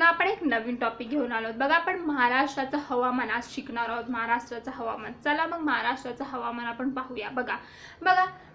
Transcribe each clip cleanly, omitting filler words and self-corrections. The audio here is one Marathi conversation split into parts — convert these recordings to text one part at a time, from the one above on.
पुन्हा आपण एक नवीन टॉपिक घेऊन आलो आहोत। बघा आपण महाराष्ट्राचं हवामान आज शिकणार आहोत। महाराष्ट्राचं हवामान, चला मग महाराष्ट्राचं हवामान आपण पाहूया। बघा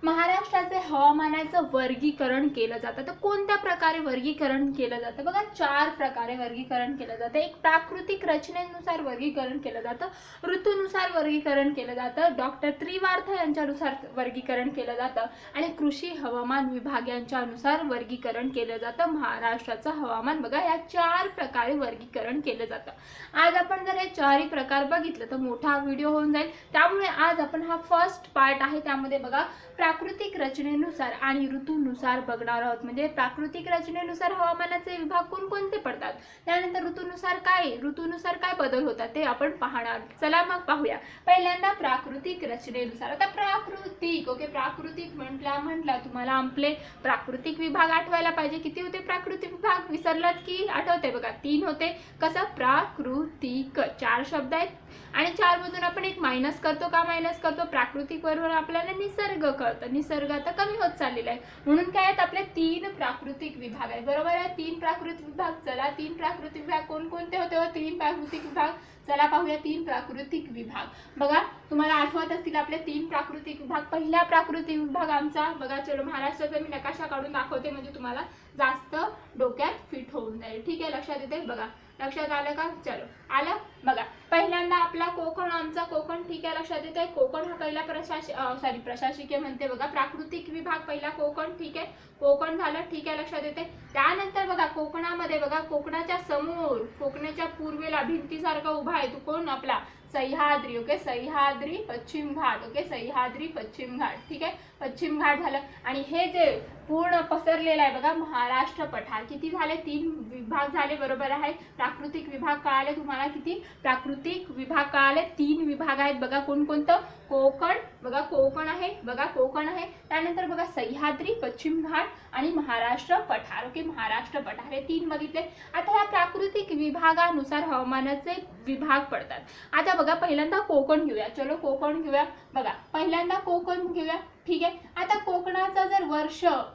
महाराष्ट्राचे हवामानाचं वर्गीकरण केलं जातं। तर कोणत्या प्रकारे वर्गीकरण केलं जातं? बघा 4 प्रकारे वर्गीकरण केलं जातं। एक प्राकृतिक रचनेनुसार वर्गीकरण केलं जातं, ऋतूनुसार वर्गीकरण केलं जातं, डॉक्टर त्रिवार्थ यांच्यानुसार वर्गीकरण केलं जातं आणि कृषी हवामान विभाग यांच्यानुसार वर्गीकरण केलं जातं महाराष्ट्राचं हवामान। बघा या 4 प्रकारे वर्गीकरण केलं जातं। आज आपण जर हे 4ही प्रकार बघितलं तर मोठा व्हिडिओ होऊन जाईल, त्यामुळे आज आपण हा फर्स्ट पार्ट आहे त्यामध्ये बघा प्राकृतिक रचनेनुसार आणि ऋतूनुसार बघणार आहोत। म्हणजे प्राकृतिक रचनेनुसार हवामानाचे विभाग कोणकोणते पडतात, त्यानंतर ऋतूनुसार काय बदल होतात ते आपण पाहणार। चला मग पाहूया। पहिल्यांदा प्राकृतिक रचनेनुसार। आता प्राकृतिक प्राकृतिक म्हटला तुम्हाला आपले प्राकृतिक विभाग आठवायला पाहिजे। किती होते प्राकृतिक विभाग? विसरलात की आठवते? बघा 3 होते। कसं? प्राकृतिक 4 शब्द आहेत आणि 4 मधून आपण एक मायनस करतो। का मायनस करतो? प्राकृतिक बरोबर आपल्याला निसर्ग कळतं, निसर्ग आता कमी होत चाललेला आहे म्हणून काय आहेत आपले 3 प्राकृतिक विभाग आहेत। बरोबर आहे, 3 प्राकृतिक विभाग। चला 3 प्राकृतिक विभाग कोणकोणते होते हो? 3 प्राकृतिक विभाग चला पाहूया। 3 प्राकृतिक विभाग बघा तुम्हाला आठवत असतील आपले 3 प्राकृतिक विभाग। पहिला प्राकृतिक विभाग आमचा बघा, चलो महाराष्ट्राचा मी नकाशा काढून दाखवते म्हणजे तुम्हाला जास्त डोक्यात फिट होऊन जाईल। ठीक आहे, लक्षात येते? बघा लक्षात आलं का? चलो आलं। बघा पहिल्यांदा आपला कोकण, आमचा कोकण। ठीक आहे, लक्षात येते? कोकण हा पहिला प्रशासकीय म्हणते बघा प्राकृतिक विभाग पहिला कोकण। ठीक आहे, कोकण झालं। ठीक आहे, लक्षात येते? त्यानंतर बघा कोकणामध्ये बघा कोकणाच्या समोर, कोकणाच्या पूर्वेला भिंतीसारखा उभा आहे तो कोण? आपला सह्याद्री। ओके, सह्याद्री पश्चिम घाट। ओके, सह्याद्री पश्चिम घाट। ठीक आहे, पश्चिम घाट झालं। आणि हे जे पूर्ण पसरलेलं आहे बघा महाराष्ट्र पठार। किती झाले? 3 विभाग झाले। बरोबर आहे, प्राकृतिक विभाग कळाले तुम्हाला? किती प्राकृतिक विभाग कळाले? 3 विभाग आहेत बघा। कोणकोणतं? कोकण बघा, कोकण आहे बघा, कोकण आहे। त्यानंतर बघा सह्याद्री पश्चिम घाट आणि महाराष्ट्र पठार। ओके, महाराष्ट्र पठार हे 3 बघितले। आता ह्या प्राकृतिक विभागानुसार हवामानाचे विभाग पडतात। आता बघा पहिल्यांदा कोकण घेऊया। चलो कोकण घेऊया। बघा पहिल्यांदा कोकण घेऊया। ठीक आहे, आता कोकणाचा जर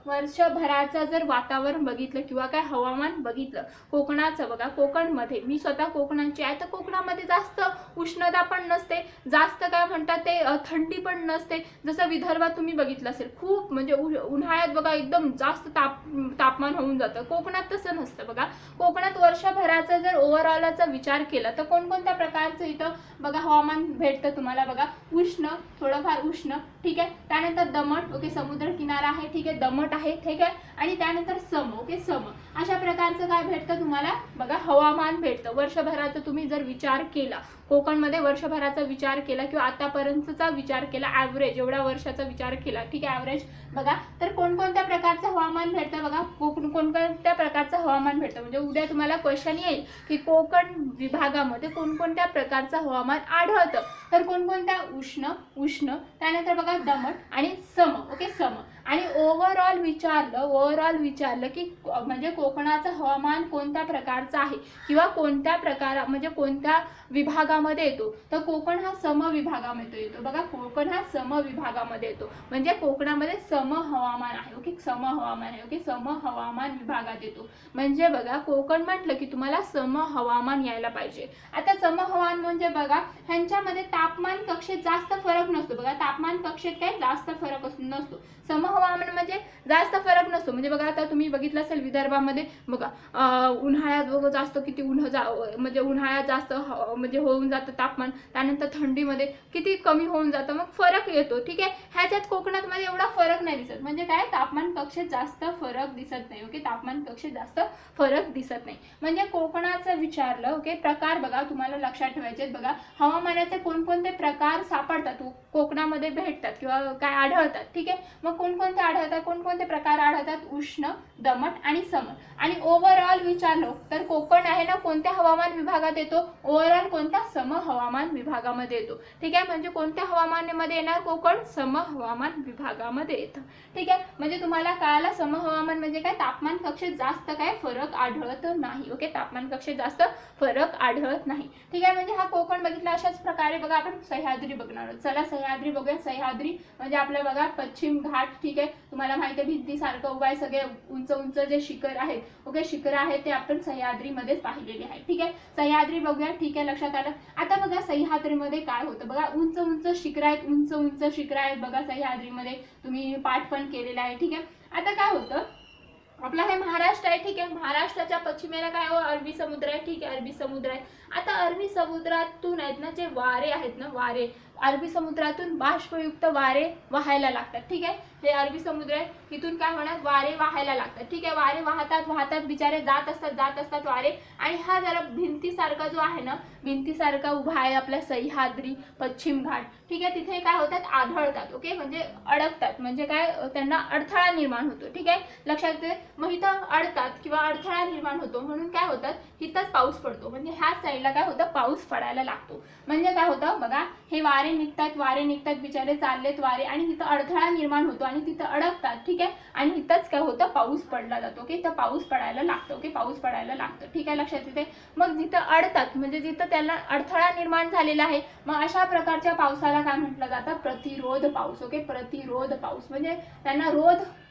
वर्षभराचं जर वातावरण बघितलं किंवा काय हवामान बघितलं कोकणाचं, बघा कोकणमध्ये मी स्वतः कोकणाची आहे, तर कोकणामध्ये जास्त उष्णता पण नसते, जास्त काय म्हणतात ते थंडी पण नसते। जसं विदर्भात तुम्ही बघितलं असेल खूप म्हणजे उन्हाळ्यात बघा एकदम जास्त तापमान होऊन जातं, कोकणात तसं नसतं। बघा कोकणात वर्षभराचा जर ओव्हरऑलचा विचार केला तर कोणकोणत्या प्रकारचं इथं बघा हवामान भेटतं तुम्हाला? बघा उष्ण, थोडंफार उष्ण। ठीक आहे, त्यानंतर दमट। ओके, समुद्र किनारा आहे। ठीक आहे, दमट आहे। ठीक आहे, आणि त्यानंतर सम। ओके, सम अशा प्रकारचं काय भेटतं तुम्हाला? बघा हवामान भेटतं वर्षभराचा। तुम्ही जर विचार केला कोकणमध्ये वर्षभराचा विचार केला किंवा आतापर्यंतचा विचार केला, ॲव्हरेज एवढ्या वर्षाचा विचार केला, ठीक आहे ॲव्हरेज बघा, तर कोणकोणत्या प्रकारचं हवामान भेटतं? बघा कोणकोणत्या प्रकारचं हवामान भेटतं म्हणजे उद्या तुम्हाला क्वेश्चन येईल की कोकण विभागामध्ये कोणकोणत्या प्रकारचं हवामान आढळतं, तर कोणकोणत्या? उष्ण, त्यानंतर बघा दमट आणि सम। ओके, सम। आणि ओव्हरऑल विचारलं की म्हणजे कोकणाचं हवामान कोणत्या प्रकारचं आहे किंवा कोणत्या म्हणजे कोणत्या विभागामध्ये येतो, तर कोकण हा सम विभागामध्ये येतो। बघा कोकण हा सम विभागामध्ये येतो म्हणजे कोकणामध्ये सम हवामान आहे। ओके, सम हवामान आहे। ओके, सम हवामान विभागात येतो म्हणजे बघा कोकण म्हटलं की तुम्हाला सम हवामान यायला पाहिजे। आता सम हवामान म्हणजे बघा ह्यांच्यामध्ये तापमान कक्षेत जास्त फरक नसतो। बघा तापमान कक्षेत काय जास्त फरक नसतो। सम हवामान म्हणजे जास्त फरक नसतो म्हणजे बघा आता तुम्ही बघितलं असेल विदर्भामध्ये बघा उन्हाळ्यात बघा जास्त किती म्हणजे उन्हाळ्यात जास्त म्हणजे होऊन जातं तापमान, त्यानंतर थंडीमध्ये किती कमी होऊन जातं, मग फरक येतो। ठीक आहे, ह्याच्यात कोकणात मध्ये एवढा फरक नाही दिसत म्हणजे काय तापमान कक्षेत जास्त फरक दिसत नाही। ओके, तापमान कक्षेत जास्त फरक दिसत नाही म्हणजे कोकणाचं विचारलं। ओके, प्रकार बघा तुम्हाला लक्षात ठेवायचे बघा हवामानाचे कोणकोणते प्रकार सापडतात कोकणामध्ये भेटतात किंवा काय आढळतात। ठीक आहे, मग कोणकोणते आढळतात, कोणकोणते प्रकार आढळतात? उष्ण, दमट आणि सम। आणि ओव्हरऑल विचारलो तर कोकण आहे ना कोणत्या हवामान विभागात येतो? ओव्हरऑल कोणत्या? सम हवामान विभागामध्ये येतो। ठीक आहे, म्हणजे कोणत्या हवामानामध्ये येणार कोकण? सम हवामान विभागामध्ये येतं। ठीक आहे, म्हणजे तुम्हाला कळालं सम हवामान म्हणजे काय? तापमान कक्षेत जास्त काय फरक आढळत नाही। ओके, तापमान कक्षेत जास्त फरक आढळत नाही। ठीक आहे, म्हणजे हा कोकण बघितला। अशाच प्रकारे बघा आपण सह्याद्री बघणार आहोत। चला सह्याद्री बघूया। सह्याद्री म्हणजे आपलं बघा पश्चिम घाट। ठीक ठीक आहे. तुम्हाला माहिती आहे भिंतीसारखं उभं आहे, सगळे उंच उंच जे शिखर आहेत, ओके, शिखर आहेत ते आपण सह्याद्रीमध्येच पाहिलेले आहेत. ठीक आहे, सह्याद्री बघूया. ठीक आहे, लक्षात आलं. आता बघा सह्याद्रीमध्ये काय होतं बघा, उंच उंच शिखर आहेत, उंच उंच शिखर आहेत बघा सह्याद्रीमध्ये, तुम्ही पाठ पण केलेला आहे. ठीक आहे, आता काय होतं, आपला हे महाराष्ट्र आहे. ठीक आहे, महाराष्ट्राच्या पश्चिमेला काय हो, अरबी समुद्र आहे. ठीक आहे, अरबी समुद्र आहे. आता अरबी समुद्रातून आहेत ना जे वारे आहेत ना, वारे अरबी समुद्रातून बाष्पयुक्त वारे वाहायला लागतात. ठीक आहे, हे अरबी समुद्र आहे, इथून काय होणार, वारे वाहायला लागतात. ठीक आहे, वारे वाहतात वाहतात बिचारे जात असतात वारे, आणि हा जरा भिंतीसारखा जो आहे ना, भिंतीसारखा उभा आहे आपला सह्याद्री पश्चिम घाट. ठीक आहे, तिथे काय होतात, आढळतात. ओके, म्हणजे अडकतात, म्हणजे काय, त्यांना अडथळा निर्माण होतो. ठीक आहे, लक्षात येते. मग इथं अडतात किंवा अडथळा निर्माण होतो म्हणून काय होतात, इथंच पाऊस पडतो. म्हणजे ह्या साईडला काय होतं, पाऊस पडायला लागतो. म्हणजे काय होतं बघा, हे वारे निघतात बिचारे चाललेत वारे, आणि तिथं अडथळा निर्माण होतो आणि तिथं अडकतात. ठीक आहे, आणि इथंच काय होतं, पाऊस पडला जातो. ओके, तर पाऊस पडायला लागतो. ओके, पाऊस पडायला लागतं. ठीक आहे, लक्षात येते. मग जिथं अडतात म्हणजे जिथं त्यांना अडथळा निर्माण झालेला आहे, मग अशा प्रकारच्या पावसाला काय म्हटलं जातं, प्रतिरोध पाऊस. ओके, प्रतिरोध पाऊस म्हणजे त्यांना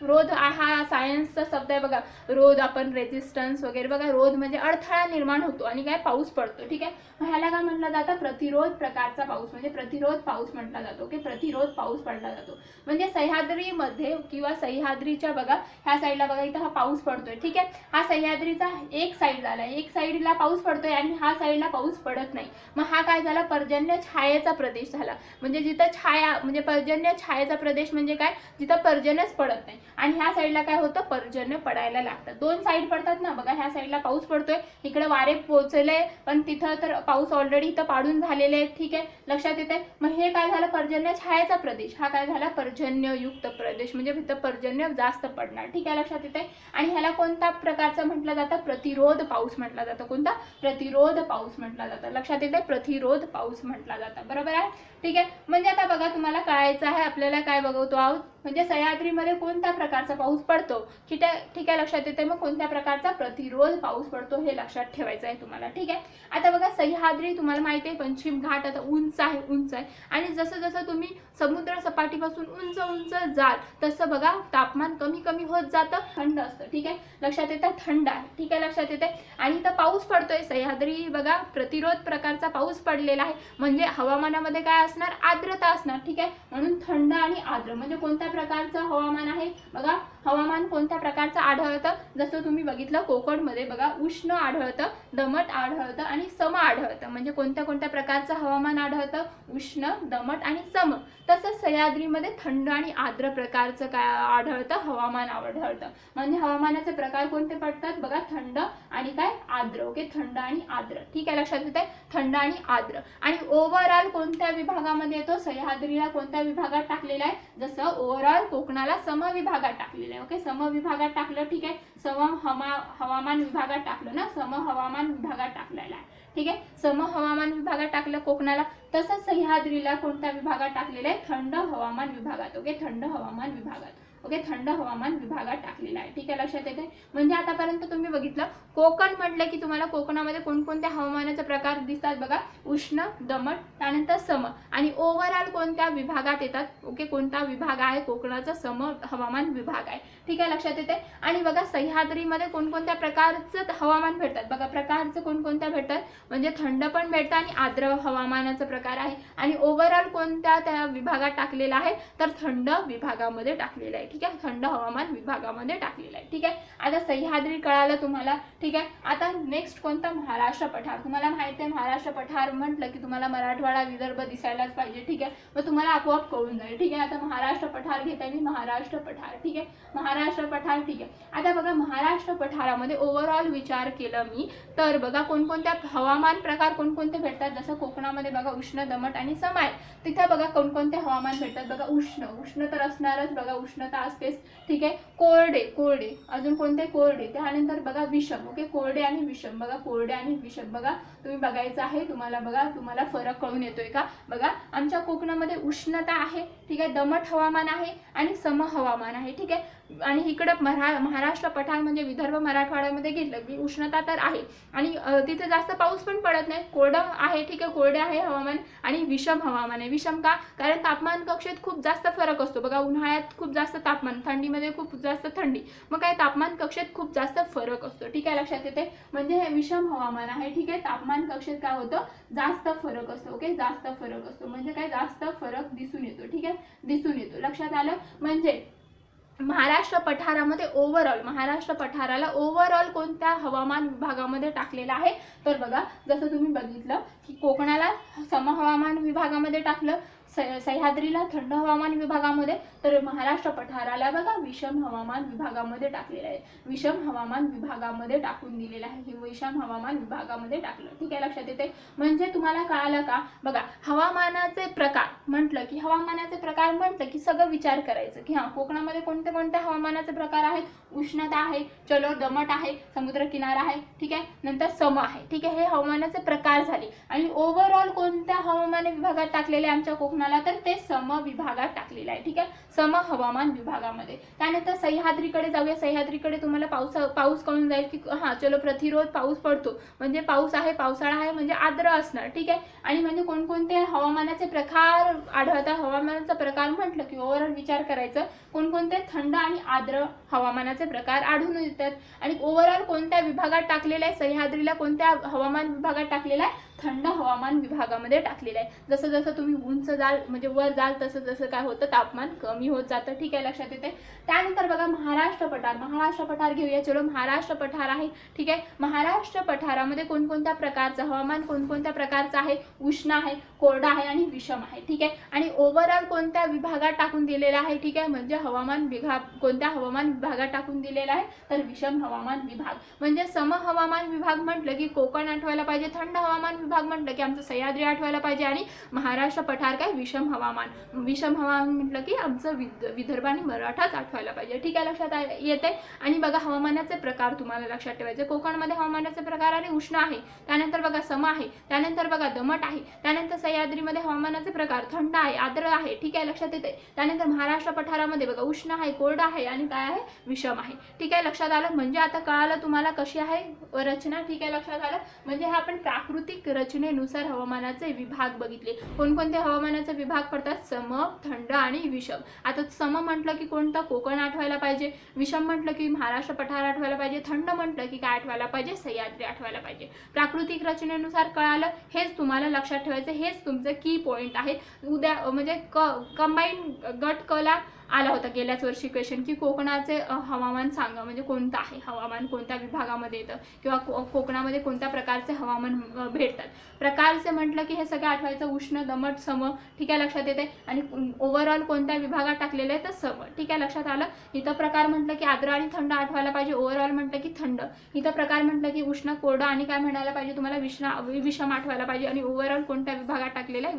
रोध हा सायन्सचा शब्द आहे बघा, रोध, आपण रेजिस्टन्स वगैरे बघा, रोध म्हणजे अडथळा निर्माण होतो आणि काय, पाऊस पडतो. ठीक आहे, मग ह्याला काय म्हटलं जातं, प्रतिरोध प्रकारचा पाऊस, म्हणजे प्रतिरोध पाऊस म्हटला जातो. ओके, प्रतिरोध पाऊस पडला जातो. म्हणजे सह्याद्रीमध्ये किंवा सह्याद्रीच्या बघा ह्या साईडला बघा इथं हा पाऊस पडतोय. ठीक आहे, हा सह्याद्रीचा एक साईड झाला, एक साईडला पाऊस पडतोय आणि हा साईडला पाऊस पडत नाही. मग हा काय झाला, पर्जन्य छायेचा प्रदेश झाला. म्हणजे जिथं छाया म्हणजे पर्जन्य छायेचा प्रदेश म्हणजे काय, जिथं पर्जन्यच पडत नाही, आणि ह्या साईडला काय होतं, पर्जन्य पडायला लागतं. दोन साईड पडतात ना बघा, ह्या साईडला पाऊस पडतोय, इकडे वारे पोहोचले, पण तिथं तर पाऊस ऑलरेडी इथं पाडून झालेले आहे. ठीक आहे, लक्षात येते. मग हे काय झालं, पर्जन्य छायेचा प्रदेश, हा काय झाला, पर्जन्ययुक्त प्रदेश, म्हणजे इथं पर्जन्य जास्त पडणार. ठीक आहे, लक्षात येते. आणि ह्याला कोणत्या प्रकारचं म्हटलं जातं, प्रतिरोध पाऊस म्हटलं जातं. कोणता, प्रतिरोध पाऊस म्हटलं जातं. लक्षात येते, प्रतिरोध पाऊस म्हटलं जातं. बरोबर आहे. ठीक आहे, म्हणजे आता बघा तुम्हाला कळायचं आहे आपल्याला काय बघतो आहोत, म्हणजे सह्याद्रीमध्ये कोणत्या प्रकारचा पाऊस पडतो. ठीक आहे, लक्षात येते. मग कोणत्या प्रकारचा प्रतिरोध पाऊस पडतो हे लक्षात ठेवायचं आहे तुम्हाला. ठीक आहे, आता बघा सह्याद्री तुम्हाला माहिती आहे पश्चिम घाट आता उंच आहे, आणि जसं जसं तुम्ही समुद्र सपाटीपासून उंच उंच जाल तसं बघा तापमान कमी कमी होत जातं, थंड असतं. ठीक आहे, लक्षात येतं, थंड आहे. ठीक आहे, लक्षात येते. आणि इथं पाऊस पडतोय, सह्याद्री बघा प्रतिरोध प्रकारचा पाऊस पडलेला आहे, म्हणजे हवामानामध्ये काय असणार, आर्द्रता असणार. ठीक आहे, म्हणून थंड आणि आर्द्र. म्हणजे कोणत्या प्रकारचं हवामान आहे बघा, हवामान कोणत्या प्रकारचं आढळतं, जसं तुम्ही बघितलं कोकणमध्ये बघा उष्ण आढळतं, दमट आढळतं आणि सम आढळतं. म्हणजे कोणत्या कोणत्या प्रकारचं हवामान आढळतं, उष्ण, दमट आणि सम. तसंच सह्याद्रीमध्ये थंड आणि आर्द्र प्रकारचं काय आढळतं, हवामान आढळतं. म्हणजे हवामानाचे प्रकार कोणते पडतात बघा, थंड आणि काय, आर्द्र. ओके, थंड आणि आर्द्र. ठीक आहे, लक्षात येते, थंड आणि आर्द्र. आणि ओव्हरऑल कोणत्या विभागामध्ये येतो, सह्याद्रीला कोणत्या विभागात टाकलेला आहे, जसं ओव्हरऑल कोकणाला सम विभागात टाकलेलं आहे. ओके, सम विभागात टाकलं. ठीक आहे, हवामान विभागात टाकलं ना, सम हवामान विभागात टाकलेला आहे. ठीक आहे, सम हवामान विभागात टाकलं कोकणाला. तसंच सह्याद्रीला कोणत्या विभागात टाकलेलं आहे, थंड हवामान विभागात. ओके, थंड हवामान विभागात. ओके, थंड हवामान विभागात टाकलेला आहे. ठीक आहे, लक्षात येते. म्हणजे आतापर्यंत तुम्ही बघितलं कोकण म्हटलं की तुम्हाला कोकणामध्ये कोणकोणत्या हवामानाचे प्रकार दिसतात बघा, उष्ण, दमट, त्यानंतर सम. आणि ओव्हरऑल कोणत्या विभागात येतात. ओके, कोणता विभाग आहे कोकणाचा, सम हवामान विभाग आहे. ठीक आहे, लक्षात येते. आणि बघा सह्याद्रीमध्ये कोणकोणत्या प्रकारचं हवामान भेटतात बघा, प्रकारचं कोणकोणत्या भेटतात, म्हणजे थंड पण भेटतं आणि आर्द्र हवामानाचा प्रकार आहे. आणि ओव्हरऑल कोणत्या त्या विभागात टाकलेला आहे, तर थंड विभागामध्ये टाकलेला आहे. ठीक आहे, थंड हवामान विभागामध्ये टाकलेला आहे. ठीक आहे, आता सह्याद्री कळालं तुम्हाला. ठीक आहे, आता नेक्स्ट कोणता, महाराष्ट्र पठार. तुम्हाला माहिती आहे महाराष्ट्र पठार म्हटलं की तुम्हाला मराठवाडा विदर्भ दिसायलाच पाहिजे. ठीक आहे, मग तुम्हाला आपोआप कळून जाईल. ठीक आहे, आता महाराष्ट्र पठार घेते मी, महाराष्ट्र पठार. ठीक आहे, महाराष्ट्र पठार. ठीक आहे, आता बघा महाराष्ट्र पठारामध्ये ओव्हरऑल विचार केला मी तर बघा कोणकोणत्या हवामान प्रकार कोणकोणते भेटतात, जसं कोकणामध्ये बघा उष्ण, दमट आणि सम आहे. तिथे बघा कोणकोणते हवामान भेटतात बघा, उष्ण तर असणारच बघा, उष्णता असतेच. ठीक आहे, कोरडे अजून कोणते, कोरडे. त्यानंतर बघा विषम. ओके, कोरडे आणि विषम बघा, कोरडे आणि विषम बघा तुम्ही बघायचं आहे तुम्हाला. बघा तुम्हाला फरक कळून येतोय का बघा, आमच्या कोकणामध्ये उष्णता आहे. ठीक आहे, दमट हवामान आहे आणि सम हवामान आहे. ठीक आहे, आणि इकडं महाराष्ट्र पठार म्हणजे विदर्भ मराठवाड्यामध्ये घेतलं की उष्णता तर आहे आणि तिथे जास्त पाऊस पण पडत नाही, कोरडं आहे, ठीक आहे, कोरडे आहे हवामान आणि विषम हवामान आहे. विषम का? कारण तापमान कक्षेत खूप जास्त फरक असतो बघा. उन्हाळ्यात खूप जास्त तापमान, थंडीमध्ये खूप जास्त थंडी, मग काय तापमान कक्षेत खूप जास्त फरक असतो, ठीक आहे, लक्षात येते. म्हणजे हे विषम हवामान आहे, ठीक आहे. तापमान कक्षेत काय होतं, जास्त फरक असतो, ओके, जास्त फरक असतो म्हणजे काय, जास्त फरक दिसून येतो, ठीक आहे, दिसून येतो. लक्षात आलं. म्हणजे महाराष्ट्र पठारामध्ये ओव्हरऑल, महाराष्ट्र पठाराला ओव्हरऑल कोणत्या हवामान विभागामध्ये टाकलेलं आहे, तर बघा जसं तुम्ही बघितलं की कोकणाला समहवामान विभागामध्ये टाकलं, सह्याद्रीला थंड हवामान विभागामध्ये, तर महाराष्ट्र पठाराला बघा विषम हवामान विभागामध्ये टाकलेलं आहे, विषम हवामान विभागामध्ये टाकून दिलेलं आहे, हे विषम हवामान विभागामध्ये टाकलं, ठीक आहे, लक्षात येते. म्हणजे तुम्हाला कळालं का? बघा हवामानाचे प्रकार म्हटलं की, हवामानाचे प्रकार म्हटलं की सगळं विचार करायचं की हा कोकणामध्ये कोणते कोणते हवामानाचे प्रकार आहेत. उष्णता आहे, चलो दमट आहे, समुद्र किनारा आहे, ठीक आहे, नंतर सम आहे, ठीक आहे, हे हवामानाचे प्रकार झाले. आणि ओव्हरऑल कोणत्या हवामान विभागात टाकलेले आमच्या कोकणाला, तर ते सम विभागात टाकलेलं आहे, ठीक आहे, सम हवामान विभागामध्ये. त्यानंतर सह्याद्रीकडे जाऊया. सह्याद्रीकडे तुम्हाला पाऊस कळून जाईल की हा चलो प्रतिरोध पाऊस पडतो म्हणजे पाऊस आहे, पावसाळा आहे म्हणजे आर्द्र असणार, ठीक आहे. आणि म्हणजे कोणकोणते हवामानाचे प्रकार आढळतात, हवामानाचा प्रकार म्हटलं की ओव्हरऑल विचार करायचं, कोणकोणते थंड आणि आर्द्र हवामानाचे प्रकार आढळून येतात. आणि ओव्हरऑल कोणत्या विभागात टाकलेलं आहे, सह्याद्रीला कोणत्या हवामान विभागात टाकलेला आहे, थंड हवामान विभागामध्ये टाकलेलं आहे. जसं जसं तुम्ही उंच जाल म्हणजे वर जाल तसं जसं काय होतं, तापमान कमी होत जातं, ठीक आहे, लक्षात येते. त्यानंतर बघा महाराष्ट्र पठार. महाराष्ट्र पठार घेऊया. चलो महाराष्ट्र पठार आहे, ठीक आहे. महाराष्ट्र पठारामध्ये कोणकोणत्या प्रकारचं हवामान, कोणकोणत्या प्रकारचं आहे, उष्ण आहे, कोरडा आहे आणि विषम आहे, ठीक आहे. आणि ओव्हरऑल कोणत्या विभागात टाकून दिलेला आहे, ठीक आहे, म्हणजे हवामान विभाग कोणत्या हवामान विभागात टाकून दिलेला आहे, तर विषम हवामान विभाग. म्हणजे सम हवामान विभाग म्हटलं की कोकण आठवायला पाहिजे, थंड हवामान विभाग म्हटलं की आमचं सह्याद्री आठवायला पाहिजे आणि महाराष्ट्र पठार काय विषम हवामान. विषम हवामान म्हटलं की आमचं विदर्भ आणि मराठाच आठवायला पाहिजे, ठीक आहे, लक्षात येते. आणि बघा हवामानाचे प्रकार तुम्हाला लक्षात ठेवायचे. कोकणमध्ये हवामानाचे प्रकार आणि उष्ण आहे, त्यानंतर बघा सम आहे, त्यानंतर बघा दमट आहे, त्यानंतर सह्याद्रीमध्ये हवामानाचे प्रकार थंड आहे, आर्द्र आहे, ठीक आहे, लक्षात येते. त्यानंतर महाराष्ट्र पठारामध्ये बघा उष्ण आहे, कोरडा आहे आणि काय आहे, विषम आहे, ठीक आहे, लक्षात आलं. म्हणजे आता कळालं तुम्हाला कशी आहे रचना, ठीक आहे, लक्षात आलं. म्हणजे हा आपण प्राकृतिक रचनेनुसार हवामानाचे विभाग बघितले. कोणकोणते हवामानाचे विभाग पडतात, सम, थंड आणि विषम. आता सम म्हटलं की कोणतं, कोकण आठवायला पाहिजे, विषम म्हटलं की महाराष्ट्र पठार आठवायला पाहिजे, थंड म्हटलं की काय आठवायला पाहिजे, सह्याद्री आठवायला पाहिजे. प्राकृतिक रचनेनुसार कळालं, हेच तुम्हाला लक्षात ठेवायचं, हेच तुमचं की पॉइंट आहे. उद्या म्हणजे कंबाईन गट कला आला होता गेल्याच वर्षी क्वेश्चन की कोकणाचे हवामान सांगा, म्हणजे कोणतं आहे हवामान, कोणत्या विभागामध्ये येतं किंवा कोकणामध्ये कोणत्या प्रकारचे हवामान भेटतात. प्रकारचे म्हटलं की हे सगळं आठवायचं, उष्ण, दमट, सम, ठीक आहे, लक्षात येते. आणि ओव्हरऑल कोणत्या विभागात टाकलेलं आहे तर सम, ठीक आहे, लक्षात आलं. इथं प्रकार म्हटलं की आर्द्र आणि थंड आठवायला पाहिजे, ओव्हरऑल म्हटलं की थंड. इथं प्रकार म्हटलं की उष्ण, कोरडं आणि काय म्हणायला पाहिजे तुम्हाला, विषम आठवायला पाहिजे. आणि ओव्हरऑल कोणत्या विभागात टाकलेलं आहे,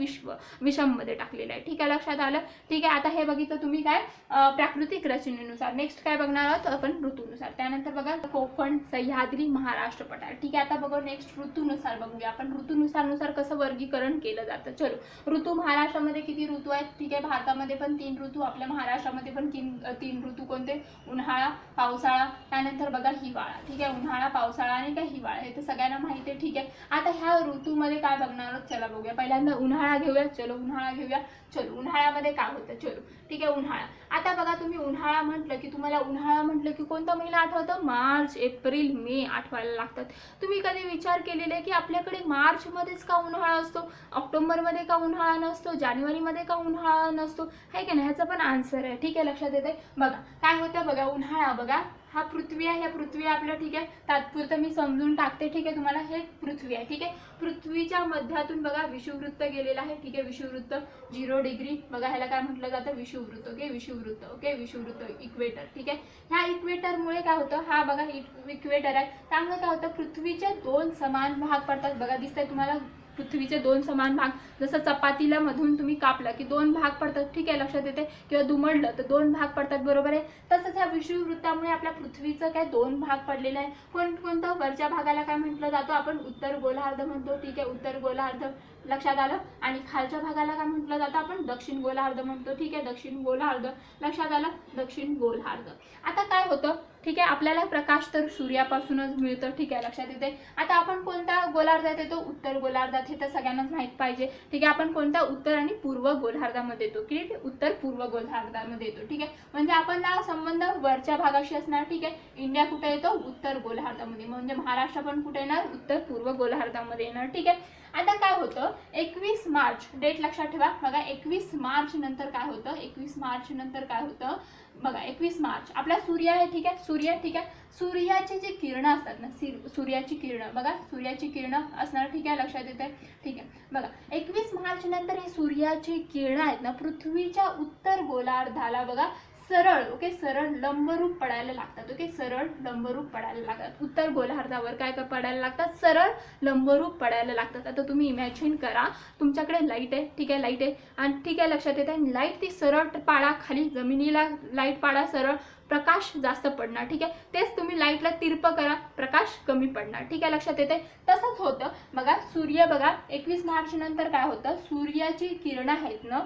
विषम मध्ये टाकलेलं आहे, ठीक आहे, लक्षात आलं. ठीक आहे, आता हे बघितलं तुम्ही काय प्राकृतिक रचनेनुसार. नेक्स्ट काय बघणार आहोत आपण, ऋतूनुसार. त्यानंतर बघा कोकण, सह्याद्री, महाराष्ट्र पठार, ठीक आहे. आता बघू नेक्स्ट ऋतूनुसार बघूया आपण, ऋतूनुसार कसं वर्गीकरण केलं जातं. चलो ऋतू महाराष्ट्रामध्ये किती ऋतू आहेत, ठीक आहे, भारतामध्ये पण 3 ऋतू, आपल्या महाराष्ट्रामध्ये पण 3 ऋतू कोणते, उन्हाळा, पावसाळा, त्यानंतर बघा हिवाळा, ठीक आहे. उन्हाळा, पावसाळा आणि काय हिवाळा, हे तर सगळ्यांना माहिती आहे, ठीक आहे. आता ह्या ऋतूमध्ये काय बघणार आहोत, चला बघूया. पहिल्यांदा उन्हाळा घेऊया. चलो उन्हाळा घेऊया. चलो उन्हाळ्यामध्ये काय होतं, चलो ठीक आहे, उन्हाळा. आता बघा तुम्ही उन्हाळा म्हटलं की तुम्हाला उन्हाळा म्हटलं की कोणता महिना आठवतं, मार्च, एप्रिल, मे आठवायला लागतात. तुम्ही कधी विचार केलेला आहे की आपल्याकडे मार्च मध्येच का उन्हाळा असतो, ऑक्टोबर मध्ये का उन्हाळा नसतो, जानेवारी मध्ये का उन्हाळा नसतो, आहे की नाही, ह्याचा पण आन्सर आहे, ठीक आहे, लक्षात येते. बघा काय होतं, बघा उन्हाळा, बघा हा पृथ्वी आहे, ह्या पृथ्वी आपलं, ठीक आहे, तात्पुरतं मी समजून टाकते, ठीक आहे, तुम्हाला हे पृथ्वी आहे, ठीक आहे. पृथ्वीच्या मध्यातून बघा विषुववृत्त गेलेला आहे, ठीक आहे, विषुववृत्त 0 डिग्री, बघा ह्याला काय म्हटलं जातं, विषुववृत्त, ओके, विषुववृत्त, ओके, विषुववृत्त, इक्वेटर, ठीक आहे. ह्या इक्वेटरमुळे काय होतं, हा बघा इक्वेटर आहे, त्यामुळे काय होतं पृथ्वीचे 2 समान भाग पडतात, बघा दिसतंय तुम्हाला, पृथ्वीचे 2 समान भाग, जसं चपातीला मधून तुम्ही कापला की 2 भाग पडतात, ठीक आहे, लक्षात येते, किंवा दुमडलं तर 2 भाग पडतात, बरोबर आहे. तसंच ह्या विषुववृत्तामुळे आपल्या पृथ्वीचं काय 2 भाग पडलेले आहे. कोणतं? वरच्या भागाला काय म्हटलं जातं आपण? उत्तर गोलार्ध म्हणतो, ठीक आहे, उत्तर गोलार्ध, लक्षात आलं. आणि खालच्या भागाला काय म्हटलं जातं आपण? दक्षिण गोलार्ध म्हणतो, ठीक आहे, दक्षिण गोलार्ध, लक्षात आलं, दक्षिण गोलार्ध. आता काय होतं, ठीक आहे, आपल्याला प्रकाश तर सूर्यापासूनच मिळतं, ठीक आहे, लक्षात येते. आता आपण कोणत्या गोलार्धात येतो? उत्तर गोलार्धात, हे तर सगळ्यांनाच माहित पाहिजे, ठीक आहे. आपण कोणत्या? उत्तर आणि पूर्व गोलार्धामध्ये येतो, की उत्तर पूर्व गोलार्धामध्ये येतो, ठीक आहे. म्हणजे आपण संबंध वरच्या भागाशी असणार, ठीक आहे. इंडिया कुठे येतो? उत्तर गोलार्धामध्ये, म्हणजे महाराष्ट्र पण कुठे येणार? उत्तर पूर्व गोलार्धामध्ये येणार, ठीक आहे. आता काय होतं, 21 मार्च डेट लक्षात ठेवा बघा. 21 मार्च नंतर काय होतं? 21 मार्च नंतर काय होतं बघा. 21 मार्च आपला सूर्य आहे, ठीक आहे, सूर्य, ठीक आहे. सूर्याची जी किरणं असतात ना, सूर्याची किरणं बघा, सूर्याची किरणं असणार, ठीक आहे, लक्षात येते, ठीक आहे. बघा 21 मार्च नंतर ही सूर्याची किरणं आहेत ना, पृथ्वीच्या उत्तर गोलार्धाला बघा सरळ, ओके, सरळ लंबरूप पडायला लागतात, ओके, सरळ लंबरूप पडायला लागतात. उत्तर गोलार्धावर काय पडायला लागतात? सरळ लंबरूप पडायला लागतात. आता तुम्ही इमॅजिन करा, तुमच्याकडे लाईट आहे, ठीक आहे, लाईट आहे, आणि ठीक आहे, लक्षात येत आहे, लाईट ती सरळ पाडा, खाली जमिनीला लाईट पाडा सरळ, प्रकाश जास्त पडणार, ठीक आहे. तेच तुम्ही लाईटला तिरप करा, प्रकाश कमी पडणार, ठीक आहे, लक्षात येते. तसंच होतं बघा. सूर्य बघा 21 मार्च नंतर काय होतं, सूर्याची किरणं आहेत ना,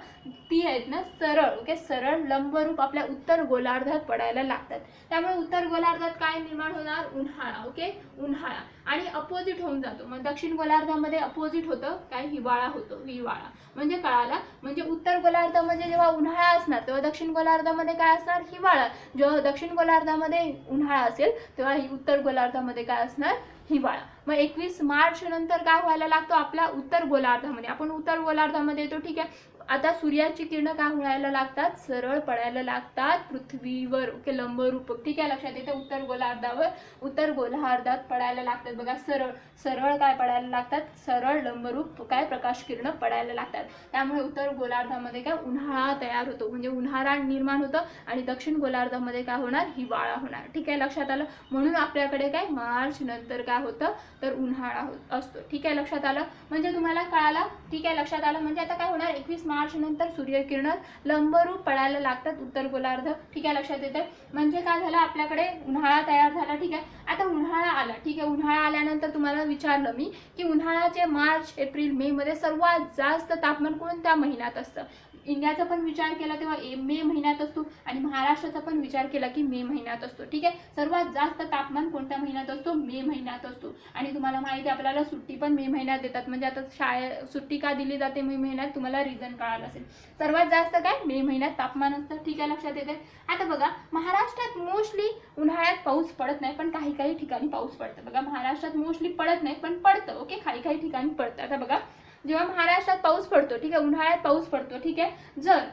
ती आहेत ना सरळ, ओके, सरळ लंबरूप आपल्या उत्तर गोलार्धात पडायला लागतात. त्यामुळे उत्तर गोलार्धात काय निर्माण होणार? उन्हाळा, ओके, उन्हाळा. आणि अपोजिट होऊन जातो, मग दक्षिण गोलार्धामध्ये अपोजिट होतं काय? हिवाळा होतो, हिवाळा. म्हणजे कळाला, म्हणजे उत्तर गोलार्धामध्ये जेव्हा उन्हाळा असणार तेव्हा दक्षिण गोलार्धामध्ये काय असणार? हिवाळा. जेव्हा दक्षिण गोलार्धामध्ये उन्हाळा असेल तेव्हा उत्तर गोलार्धामध्ये काय असणार? हिवाळा. मग 21 मार्च नंतर काय व्हायला लागतो? आपला उत्तर गोलार्धामध्ये, आपण उत्तर गोलार्धामध्ये येतो, ठीक आहे. आता सूर्याची किरणं काय व्हायला लागतात? सरळ पडायला लागतात पृथ्वीवर, ओके, लंबरूप, ठीक आहे, लक्षात येते. उत्तर गोलार्धावर, उत्तर गोलार्धात पडायला लागतात बघा, सरळ सरळ काय पडायला लागतात? सरळ लंबरूप काय प्रकाश किरणं पडायला लागतात. त्यामुळे उत्तर गोलार्धामध्ये काय उन्हाळा तयार होतो, म्हणजे उन्हाळा निर्माण होतं, आणि दक्षिण गोलार्धामध्ये काय होणार? हिवाळा होणार, ठीक आहे, लक्षात आलं. म्हणून आपल्याकडे काय मार्च नंतर काय होतं? तर उन्हाळा असतो, ठीक आहे, लक्षात आलं. म्हणजे तुम्हाला कळाला, ठीक आहे, लक्षात आलं. म्हणजे आता काय होणार? 21 मार्च नंतर सूर्यकिरण लंबरूप पडायला लागतात उत्तर गोलार्ध, ठीक आहे, लक्षात येते. म्हणजे काय झालं? आपल्याकडे उन्हाळा तयार झाला, ठीक आहे. आता उन्हाळा आला, ठीक आहे. उन्हाळा आल्यानंतर तुम्हाला विचारलं मी की उन्हाळ्याचे मार्च, एप्रिल, मे मध्ये सर्वात जास्त तापमान कोणत्या महिन्यात असतं? इंडियाचा पण विचार केला तेव्हा मे महिन्यात असतो, आणि महाराष्ट्राचा पण विचार केला की मे महिन्यात असतो, ठीक आहे. सर्वात जास्त तापमान कोणत्या महिन्यात असतो? मे महिन्यात असतो. आणि तुम्हाला माहिती आहे आपल्याला सुट्टी पण मे महिन्यात देतात, म्हणजे आता सुट्टी का दिली जाते मे महिन्यात? तुम्हाला रिझन कळालं असेल. सर्वात जास्त काय? मे महिन्यात तापमान असतं, ठीक आहे, लक्षात येते. आता बघा, महाराष्ट्रात मोस्टली उन्हाळ्यात पाऊस पडत नाही, पण काही काही ठिकाणी पाऊस पडतं बघा. महाराष्ट्रात मोस्टली पडत नाही पण पडतं, ओके, काही काही ठिकाणी पडतं. आता बघा, जेव्हा महाराष्ट्रात पाऊस पडतो, ठीक आहे, उन्हाळ्यात पाऊस पडतो, ठीक आहे,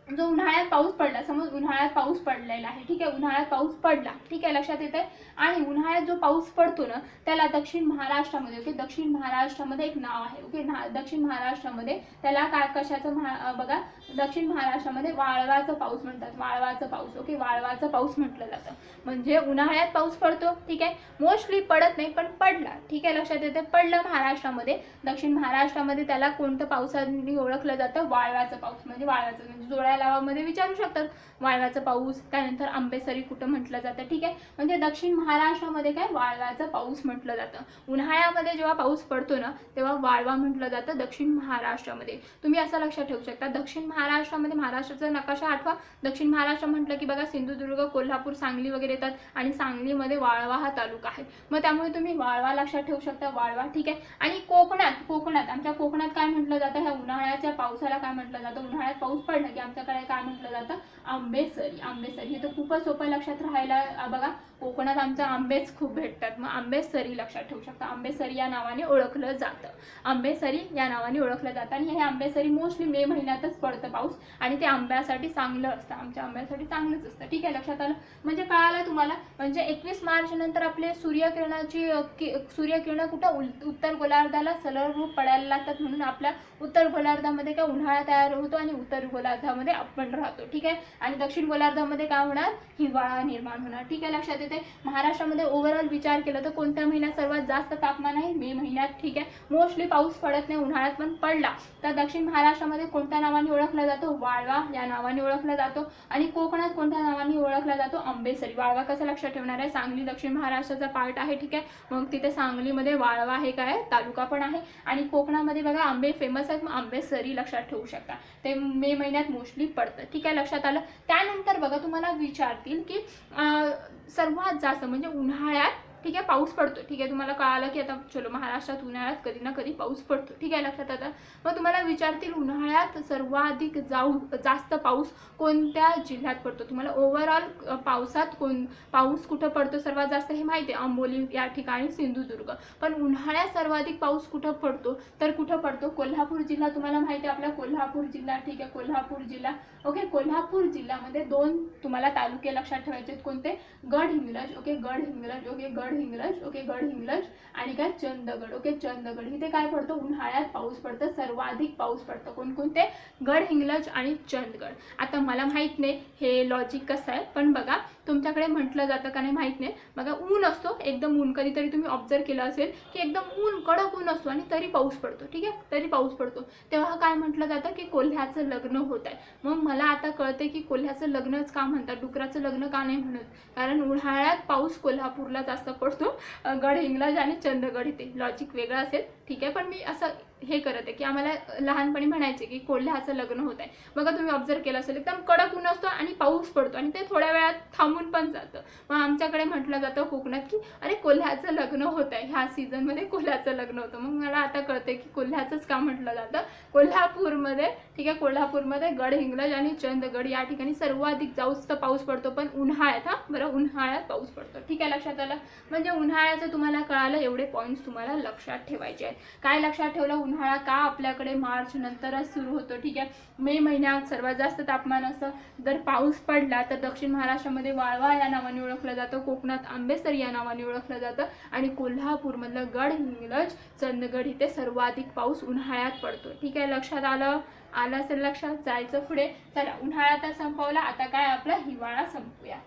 जो उन्हाळ्यात पाऊस पडला, समज उन्हाळ्यात पाऊस पडलेला आहे, ठीक आहे, उन्हाळ्यात पाऊस पडला, ठीक आहे, लक्षात येते. आणि उन्हाळ्यात जो पाऊस पडतो ना, त्याला दक्षिण महाराष्ट्रामध्ये, ओके, दक्षिण महाराष्ट्रामध्ये एक नाव आहे, ओके, दक्षिण महाराष्ट्रामध्ये त्याला काय, कशाचं बघा, दक्षिण महाराष्ट्रामध्ये वाळवाचा पाऊस म्हणतात, वाळवाचा पाऊस, ओके, वाळवाचा पाऊस म्हटलं जातं. म्हणजे उन्हाळ्यात पाऊस पडतो, ठीक आहे, मोस्टली पडत नाही पण पडला, ठीक आहे, लक्षात येते. पडलं महाराष्ट्रामध्ये, दक्षिण महाराष्ट्रामध्ये त्याला कोणतं पावसाने ओळखलं जातं? वाळवाचा पाऊस. म्हणजे वाळवाचं, म्हणजे जोड्या लावामध्ये विचारू शकतात, वाळवाचा पाऊस. त्यानंतर आंबेसरी कुठं म्हटलं जातं, ठीक आहे. म्हणजे दक्षिण महाराष्ट्रामध्ये काय? वाळवाचा पाऊस म्हटलं जातं. उन्हाळ्यामध्ये जेव्हा पाऊस पडतो ना, तेव्हा वाळवा म्हटलं जातं दक्षिण महाराष्ट्रामध्ये. तुम्ही असं लक्षात ठेवू शकता, दक्षिण महाराष्ट्रामध्ये, महाराष्ट्राचा नकाशा आठवा. दक्षिण महाराष्ट्र म्हटलं की बघा, सिंधुदुर्ग, कोल्हापूर, सांगली वगैरे येतात, आणि सांगलीमध्ये वाळवा हा तालुका आहे. मग त्यामुळे तुम्ही वाळवा लक्षात ठेवू शकता, वाळवा, ठीक आहे. आणि कोकणात आमच्या कोकणात काय म्हटलं जातं? ह्या उन्हाळ्याच्या पावसाला काय म्हटलं जातं? उन्हाळ्यात पाऊस पडला की आमच्याकडे काय म्हटलं जातं? आंबेसरी. आंबेसरी हे तर खूपच सोपं लक्षात राहायला बघा. कोकणात आमच्या आंबेच खूप भेटतात, मग आंबेसरी लक्षात ठेवू शकता. आंबेसरी या नावाने ओळखलं जातं, आंबेसरी या नावाने ओळखलं जातं. आणि हे आंबेसरी मोस्टली मे महिन्यातच पडतं पाऊस, आणि ते आंब्यासाठी चांगलं असतं, आमच्या आंब्यासाठी चांगलंच असतं, ठीक आहे, लक्षात आलं. म्हणजे कळालं तुम्हाला. म्हणजे 21 मार्च नंतर आपले सूर्यकिरणं कुठं? उत्तर गोलार्धाला सरळ रूप पडायला लागतात, म्हणून आपल्या उत्तर गोलार्धामध्ये काय उन्हाळा तयार होतो, आणि उत्तर गोलार्धामध्ये आपण राहतो, ठीक आहे. आणि दक्षिण गोलार्धामध्ये काय होणार? हिवाळा निर्माण होणार, ठीक आहे, लक्षात येते. येते महाराष्ट्रामध्ये ओव्हरऑल विचार केला तर कोणत्या महिन्यात सर्वात जास्त तापमान आहे? मे महिन्यात. ठीक आहे, मोस्टली पाऊस पडत नाही, उन्हाळ्यात पण पडला तर दक्षिण महाराष्ट्रामध्ये कोणत्या नावाने ओळखला जातो? वाळवा या नावाने ओळखला जातो. आणि कोकणात कोणत्या नावाने ओळखला जातो? आंबेसरी. वाळवा कसं लक्षात ठेवणार आहे? सांगली दक्षिण महाराष्ट्राचा पार्ट आहे. ठीक आहे, मग तिथे सांगलीमध्ये वाळवा हे काय तालुका पण आहे. आणि कोकणामध्ये बघा आंबे फेमस आहेत, मग आंबेसरी लक्षात ठेवू शकता. ते मे महिन्यात मोस्टली पडतं. ठीक आहे, लक्षात आलं. त्यानंतर बघा तुम्हाला विचारतील की सर्वात जास्त म्हणजे उन्हाळ्यात ठीक आहे पाऊस पडतो. ठीक आहे, तुम्हाला कळालं की आता चलो महाराष्ट्रात उन्हाळ्यात कधी ना कधी पाऊस पडतो. ठीक आहे, लक्षात आता. मग तुम्हाला विचारतील उन्हाळ्यात सर्वाधिक जास्त पाऊस कोणत्या जिल्ह्यात पडतो? तुम्हाला ओव्हरऑल पाऊस कुठं पडतो सर्वात जास्त हे माहिती आहे, आंबोली या ठिकाणी, सिंधुदुर्ग. पण उन्हाळ्यात सर्वाधिक पाऊस कुठं पडतो तर कुठं पडतो? कोल्हापूर जिल्हा. तुम्हाला माहिती आहे आपला कोल्हापूर जिल्हा. ठीक आहे, कोल्हापूर जिल्हा. ओके, कोल्हापूर जिल्ह्यामध्ये 2 तुम्हाला तालुके लक्षात ठेवायचे आहेत. कोणते? Gadhinglaj. Okay, Gadhinglaj. Okay, Gadhinglaj. Okay, Gadhinglaj आणि काय? चंदगड. ओके, चंदगड. इथे काय पडतं? उन्हाळ्यात पाऊस पडतं, सर्वाधिक पाऊस पडतं. कोणकोणते? गडहिंग्लज आणि चंदगड. आता मला माहित नाही हे लॉजिक कसं आहे, पण बघा तुमच्याकडे म्हटलं जातं का नाही माहित नाही. बघा ऊन असतो एकदम ऊन, कधीतरी तुम्ही ऑब्झर्व केलं असेल की एकदम ऊन कडक ऊन असतो आणि तरी पाऊस पडतो. ठीक आहे, तरी पाऊस पडतो. तेव्हा काय म्हटलं जातं की कोल्ह्याचं लग्न होत आहे. मग मला आता कळते की कोल्ह्याचं लग्नच का म्हणतात, डुकराचं लग्न का नाही म्हणत? कारण उन्हाळ्यात पाऊस कोल्हापूरला जास्त पडतो, गडहिंग्लज आणि चंदगड इथे. लॉजिक वेगळं असेल. ठीक आहे, पण मी असं हे करत आहे की आम्हाला लहानपणी म्हणायचे की कोल्ह्याचं लग्न होत आहे. बघा तुम्ही ऑब्झर्व केलं असेल एकदम कडक ऊन असतो आणि पाऊस पडतो आणि ते थोड्या वेळात थांबून पण जातं. मग आमच्याकडे म्हटलं जातं कोकणात की अरे कोल्ह्याचं लग्न होत आहे, ह्या सीझनमध्ये कोल्ह्याचं लग्न होतं. मग मला आता कळते की कोल्ह्याचंच का म्हटलं जातं कोल्हापूरमध्ये. ठीक आहे, कोल्हापूरमध्ये गडहिंग्लज आणि चंदगड या ठिकाणी सर्वाधिक जास्त पाऊस पडतो, पण उन्हाळ्यात. हा बरं, उन्हाळ्यात पाऊस पडतो. ठीक आहे, लक्षात आलं. म्हणजे उन्हाळ्याचं तुम्हाला कळालं, एवढे पॉईंट्स तुम्हाला लक्षात ठेवायचे आहेत. काय लक्षात ठेवलं? उन्हाळा का आपल्याकडे मार्च नंतरच सुरू होतो. ठीक आहे, मे महिन्यात सर्वात जास्त तापमान असतं. जर पाऊस पडला तर दक्षिण महाराष्ट्रामध्ये वाळवा या नावाने ओळखलं जातं, कोकणात आंबेसरी या नावाने ओळखलं जातं आणि कोल्हापूरमधलं गडहिंग्लज चंदगड इथे सर्वाधिक पाऊस उन्हाळ्यात पडतो. ठीक आहे, लक्षात आलं असेल. लक्षात जायचं पुढे. चला, उन्हाळा संपवला, आता काय आपला हिवाळा संपूया.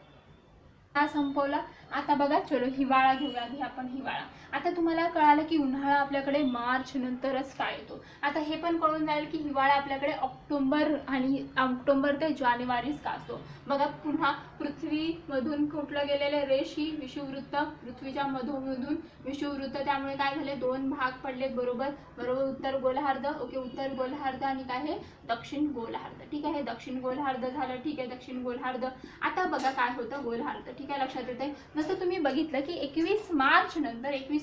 संपवला. आता बघा चलो हिवाळा घेऊया आधी आपण. हिवाळा आता तुम्हाला कळालं की उन्हाळा आपल्याकडे मार्च नंतरच काय येतो. आता हे पण कळून जाईल की हिवाळा आपल्याकडे ऑक्टोबर ते जानेवारीच का असतो. बघा पुन्हा पृथ्वीमधून कुठलं गेलेले रेष ही विषुववृत्त, पृथ्वीच्या मधोमधून विषुववृत्त, त्यामुळे काय झाले 2 भाग पडलेत. बरोबर उत्तर गोलार्ध. ओके, उत्तर गोलार्ध आणि काय हे दक्षिण गोलार्ध. ठीक आहे, हे दक्षिण गोलार्ध झालं. ठीक आहे, दक्षिण गोलार्ध. आता बघा काय होतं गोलार्ध. ठीक आहे, लक्षात येते. जसं तुम्ही बघितलं की 21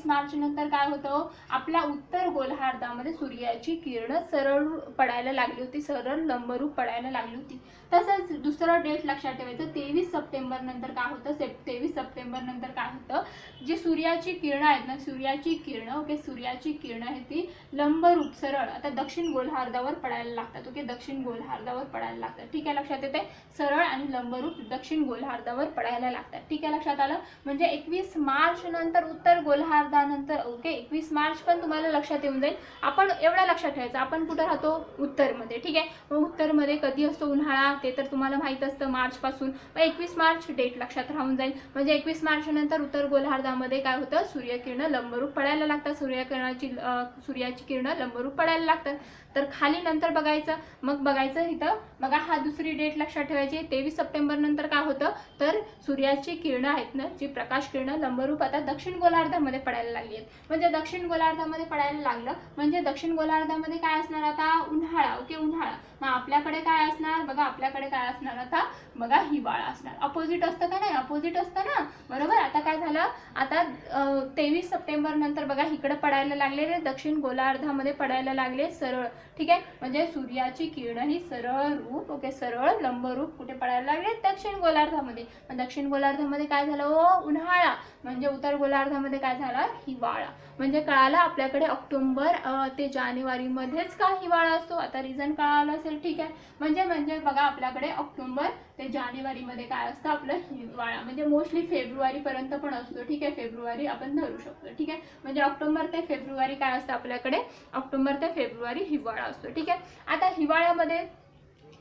मार्च नंतर काय होतं आपल्या उत्तर गोलार्धामध्ये सूर्याची किरण सरळ पडायला लागली होती, सरळ लंबरूप पडायला लागली होती. तसंच दुसरं डेट लक्षात ठेवायचं 23 सप्टेंबर नंतर काय होतं. 23 सप्टेंबर नंतर काय होतं, जी सूर्याची किरणं आहेत ना, सूर्याची किरणं ओके, सूर्याची किरणं आहे ती लंबरूप सरळ आता दक्षिण गोलार्धावर पडायला लागतात. ओके, दक्षिण गोलार्धावर पडायला लागतात. ठीक आहे, लक्षात येते. सरळ आणि लंबरूप दक्षिण गोलार्धावर पडायला लागतात. ठीक आहे, लक्षात आलं. म्हणजे 21 मार्च नंतर उत्तर गोलार्धानंतर ओके 21 मार्च पण तुम्हाला लक्षात येऊन जाईल. आपण एवढं लक्षात ठेवायचं आपण कुठं राहतो उत्तरमध्ये. ठीक आहे, मग उत्तरमध्ये कधी असतो उन्हाळा ते तर तुम्हाला माहीत असतं मार्च पासून. मग 21 मार्च डेट लक्षात राहून जाईल. म्हणजे 21 मार्च नंतर उत्तर गोलार्धामध्ये काय होतं सूर्यकिरणं लंबरूप पडायला लागतात. सूर्याची किरणं लंबरूप पडायला लागतात. तर खाली नंतर बघायचं. मग बघायचं इथं बघा हा दुसरी डेट लक्षात ठेवायची. 23 सप्टेंबर नंतर काय होतं तर सूर्याची किरणं आहेत ना, जी प्रकाश किरणं लंबरूप आता दक्षिण गोलार्धामध्ये पडायला लागली आहेत. म्हणजे दक्षिण गोलार्धामध्ये पडायला लागलं म्हणजे दक्षिण गोलार्धामध्ये काय असणार आता उन्हाळा. ओके, उन्हाळा. मग आपल्याकडे काय असणार बघा, आपल्याकडे काय असणार आता बघा हिवाळा असणार. अपोजिट असतं का नाही, अपोजिट असतं ना, बरोबर. आता काय झालं आता 23 सप्टेंबर नंतर बघा इकडे पडायला लागले, दक्षिण गोलार्धामध्ये पडायला लागले सरळ. ठीक आहे, म्हणजे सूर्याची किरण ही सरळ रूप ओके सरळ लंबरूप कुठे पडायला लागले दक्षिण गोलार्धामध्ये. दक्षिण गोलार्धामध्ये काय झालं उन्हाळा. म्हणजे उत्तर गोलार्धामध्ये काय झाला हिवाळा. म्हणजे कळालं आपल्याकडे ऑक्टोबर ते जानेवारी मध्येच का हिवाळा असतो. आता रिझन कळालं असेल. ठीक आहे, म्हणजे बघा आपल्याकडे ऑक्टोबर ते जानेवारी मध्ये काय असतं आपलं हिवाळा. म्हणजे मोस्टली फेब्रुवारी पर्यंत पण असतो. ठीक आहे, फेब्रुवारी आपण धरू शकतो. ठीक आहे, म्हणजे ऑक्टोबर ते फेब्रुवारी काय असतं आपल्याकडे ऑक्टोबर ते फेब्रुवारी हिवाळा असतो. ठीक आहे, आता हिवाळ्यामध्ये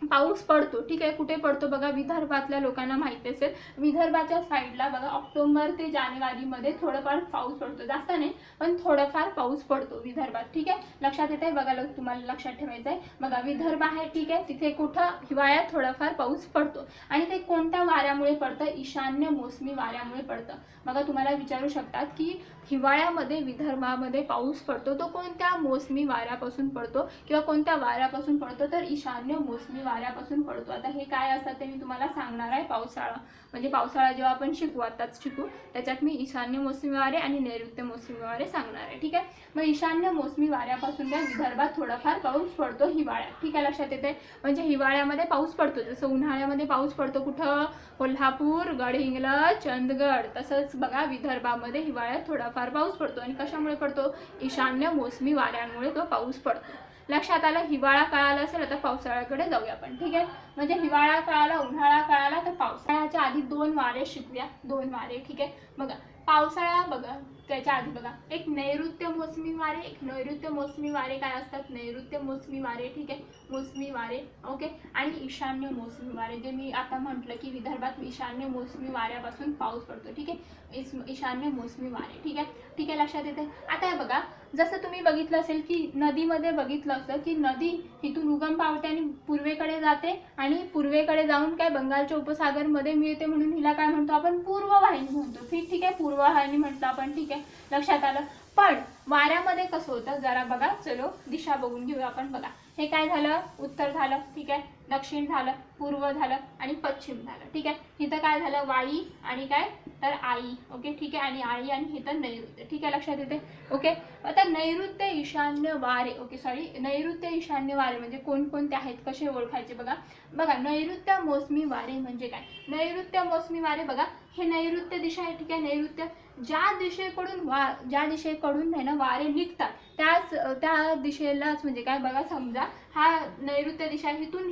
पाऊस पडतो, ठीक आहे. कुठे पडतो बघा, विदर्भातल्या लोकांना माहिती असेल, विदर्भाच्या साईडला बघा ऑक्टोबर ते जानेवारीमध्ये थोडंफार पाऊस पडतो, जास्त नाही पण थोडंफार पाऊस पडतो विदर्भात, ठीक आहे. लक्षात येत आहे बघा, तुम्हाला लक्षात ठेवायचं आहे बघा. विदर्भ आहे, ठीक आहे, तिथे कुठं हिवाळ्यात थोडाफार पाऊस पडतो आणि ते कोणत्या वाऱ्यामुळे पडतं, ईशान्य मोसमी वाऱ्यामुळे पडतं. बघा तुम्हाला विचारू शकतात की हिवाळ्यामध्ये विदर्भामध्ये पाऊस पडतो तो कोणत्या मोसमी वाऱ्यापासून पडतो किंवा कोणत्या वाऱ्यापासून पडतो, तर ईशान्य मोसमी वाऱ्यापासून पडतो. आता हे काय असतं ते मी तुम्हाला सांगणार आहे. पावसाळा म्हणजे पावसाळा जेव्हा आपण शिकू, आताच शिकू, त्याच्यात मी ईशान्य मोसमी वारे आणि नैऋत्य मोसमी वारे सांगणार आहे, ठीक आहे. मग ईशान्य मोसमी वाऱ्यापासून काय विदर्भात थोडाफार पाऊस पडतो हिवाळ्यात, ठीक आहे. लक्षात येते म्हणजे हिवाळ्यामध्ये पाऊस पडतो, जसं उन्हाळ्यामध्ये पाऊस पडतो कुठं, कोल्हापूर, गडहिंग्लज, चंदगड, तसंच बघा विदर्भामध्ये हिवाळ्यात थोडाफार पाऊस पडतो. आणि कशामुळे पडतो, ईशान्य मोसमी वाऱ्यांमुळे तो पाऊस पडतो. लक्षात आलं. हिवाळा कळाला असेल, आता पावसाळ्याकडे जाऊया आपण, ठीक आहे. म्हणजे हिवाळा कळाला, उन्हाळा कळाला, तर पावसाळ्याच्या आधी 2 वारे शिकूया, 2 वारे, ठीक आहे. बघा पावसाळा बघा, त्याच्या आधी बघा एक नैऋत्य मोसमी वारे, एक नैऋत्य मोसमी वारे काय असतात, नैऋत्य मोसमी वारे, ठीक आहे, मोसमी वारे, ओके. आणि ईशान्य मोसमी वारे, जे मी आता म्हटलं की विदर्भात ईशान्य मोसमी वाऱ्यापासून पाऊस पडतो, ठीक आहे. ईशान्य मोसमी वारे, ठीक आहे, ठीक आहे. लक्षात येते. आता हे बघा, जसं तुम्ही बघितलं असेल की नदीमध्ये बघितलं असतं की नदी इथून उगम पावते आणि पूर्वेकडे जाते आणि पूर्वेकडे जाऊन काय बंगालच्या उपसागरमध्ये मिळते, म्हणून हिला काय म्हणतो आपण, पूर्ववाहिनी म्हणतो, ठीक आहे. पूर्ववाहिनी म्हटलं आपण, ठीक आहे. लक्षात आलं. पण वाऱ्यामध्ये कसं होतं जरा बघा, चलो दिशा बघून घेऊया आपण. बघा हे काय झालं, उत्तर झालं, ठीक आहे, दक्षिण झालं, पूर्व झालं आणि पश्चिम झालं, ठीक आहे. इथं काय झालं, वाई आणि काय तर आई, ओके, ठीक आहे. आणि आई आणि इथं नैऋत्य, ठीक आहे. लक्षात येते, ओके. आता नैऋत्य ईशान्य वारे, ओके सॉरी, नैऋत्य ईशान्य वारे म्हणजे कोणकोणते आहेत, कसे ओळखायचे बघा. बघा नैऋत्य मोसमी वारे म्हणजे काय, नैऋत्य मोसमी वारे बघा, हे नैऋत्य दिशा आहे, ठीक आहे. नैऋत्य ज्या दिशेकडून आहे ना वारे निघतात त्या दिशेलाच म्हणजे काय बघा, समजा हा नैऋत्य दिशा, इथून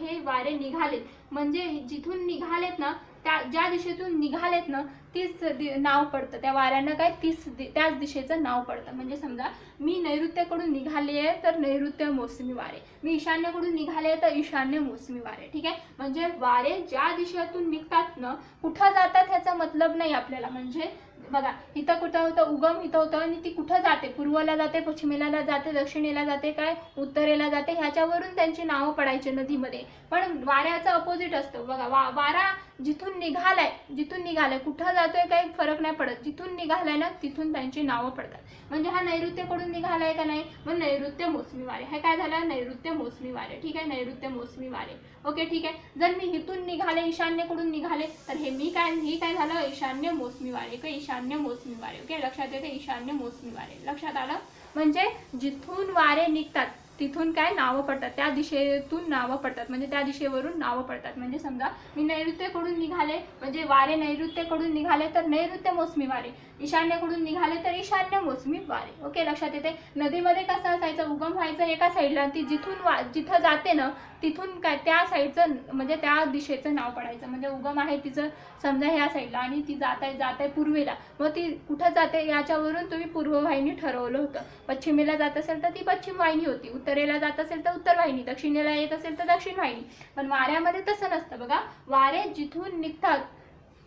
हे वारे निघालेत, म्हणजे जिथून निघालेत ना, ज्या दिशेतून निघालेत ना तीच नाव पडतं त्या वाऱ्यांना, काय त्याच दिशेचं नाव पडतं. म्हणजे समजा मी नैऋत्याकडून निघाले आहे तर नैऋत्य मोसमी वारे, मी ईशान्येकडून निघाले तर ईशान्य मोसमी वारे, ठीक आहे. म्हणजे वारे ज्या दिशेतून निघतात ना, कुठं जातात ह्याचा मतलब नाही आपल्याला. म्हणजे बघा इथं कुठं होतं, उगम इथं होतं आणि ती कुठं जाते, पूर्वेला जाते, पश्चिमेला जाते, दक्षिणेला जाते, काय उत्तरेला जाते, ह्याच्यावरून त्यांची नावं पडायची नदीमध्ये. पण वाऱ्याचं अपोजिट असतं बघा. वारा जिथून निघालाय कुठं जातोय काही फरक नाही पडत, जिथून निघालाय ना तिथून त्यांची नावं पडतात. म्हणजे हा नैऋत्याकडून निघालाय का नाही, मग नैऋत्य मोसमी वारे, हे काय झालं, नैऋत्य मोसमी वारे, ठीक आहे. नैऋत्य मोसमी वारे, ओके, ठीक आहे. जर मी इथून निघाले, ईशान्येकडून निघाले, तर ही काय झालं, ईशान्य मोसमी वारे, ओके, ईशान्य मोसमी वारे, ओके. लक्षात येते, ईशान्य मोसमी वारे. लक्षात आलं. म्हणजे जिथून वारे निघतात तिथून काय नावं पडतात, त्या दिशेतून नावं पडतात, म्हणजे त्या दिशेवरून नावं पडतात. म्हणजे समजा मी नैऋत्याकडून निघाले, म्हणजे वारे नैऋत्याकडून निघाले तर नैऋत्य मोसमी वारे, ईशान्येकडून निघाले तर ईशान्य मोसमी वारे, ओके. लक्षात येते. नदीमध्ये कसं असायचं, उगम व्हायचं एका साईडला, ती जिथं जाते ना तिथून काय त्या साईडचं म्हणजे त्या दिशेचं नाव पडायचं. म्हणजे उगम आहे तिचं समजा ह्या साईडला आणि ती जात आहे पूर्वेला, मग ती कुठं जाते याच्यावरून तुम्ही पूर्ववाहिनी ठरवलं होतं. पश्चिमेला जात असेल तर ती पश्चिम वाहिनी होती, उत्तरेला जात असेल तर उत्तर वाहिनी, दक्षिणेला येत असेल तर दक्षिण वाहिनी. पण वाऱ्यामध्ये तसं नसतं बघा. वारे जिथून निघतात,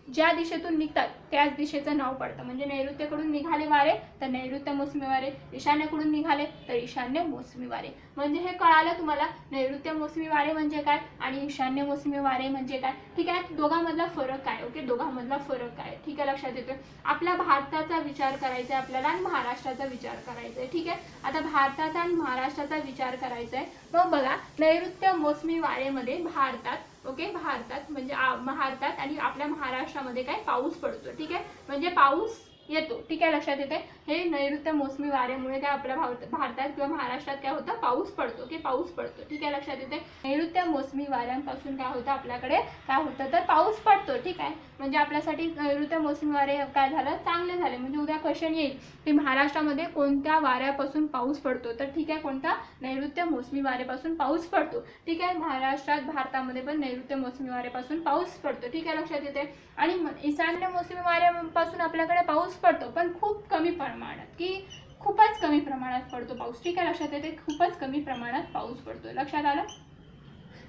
ज्या दिशेतून निघतात त्याच दिशेचं नाव पडतं. म्हणजे नैऋत्याकडून निघाले वारे तर नैऋत्य मोसमी वारे, ईशान्येकडून निघाले तर ईशान्य मोसमी वारे. म्हणजे हे कळालं तुम्हाला, नैऋत्य मोसमी वारे म्हणजे काय आणि ईशान्य मोसमी वारे म्हणजे काय, ठीक आहे. दोघांमधला फरक काय, ओके, दोघांमधला फरक काय, ठीक आहे. लक्षात येतोय. आपल्या भारताचा विचार करायचा आहे आपल्याला आणि महाराष्ट्राचा विचार करायचा आहे, ठीक आहे. आता भारताचा आणि महाराष्ट्राचा विचार करायचा आहे. मग बघा नैऋत्य मोसमी वारेमध्ये भारतात, ओके, भारतात म्हणजे भारतात आणि आपल्या महाराष्ट्रामध्ये काय पाऊस पडतो, ठीक आहे. म्हणजे पाऊस येतो, ठीक आहे. लक्षात येते. हे नैऋत्य मोसमी वाऱ्यामुळे काय आपल्या भारतात किंवा महाराष्ट्रात काय होतं, पाऊस पडतो, की पाऊस पडतो, ठीक आहे. लक्षात येते. नैऋत्य मोसमी वाऱ्यांपासून काय होतं, आपल्याकडे काय होतं तर पाऊस पडतो, ठीक आहे. म्हणजे आपल्यासाठी नैऋत्य मोसमी वारे काय झालं, चांगले झाले. म्हणजे उद्या क्वेश्चन येईल की महाराष्ट्रामध्ये कोणत्या वाऱ्यापासून पाऊस पडतो, तर ठीक आहे, कोणता, नैऋत्य मोसमी वाऱ्यापासून पाऊस पडतो, ठीक आहे. भारतामध्ये पण नैऋत्य मोसमी वाऱ्यापासून पाऊस पडतो, ठीक आहे. लक्षात येते. आणि ईशान्य मोसमी वाऱ्यापासून आपल्याकडे पाऊस पडतो, पण खूप कमी प्रमाणात, की खूपच कमी प्रमाणात पडतो पाऊस, ठीक आहे. लक्षात येते. खूपच कमी प्रमाणात पाऊस पडतो. लक्षात आलं.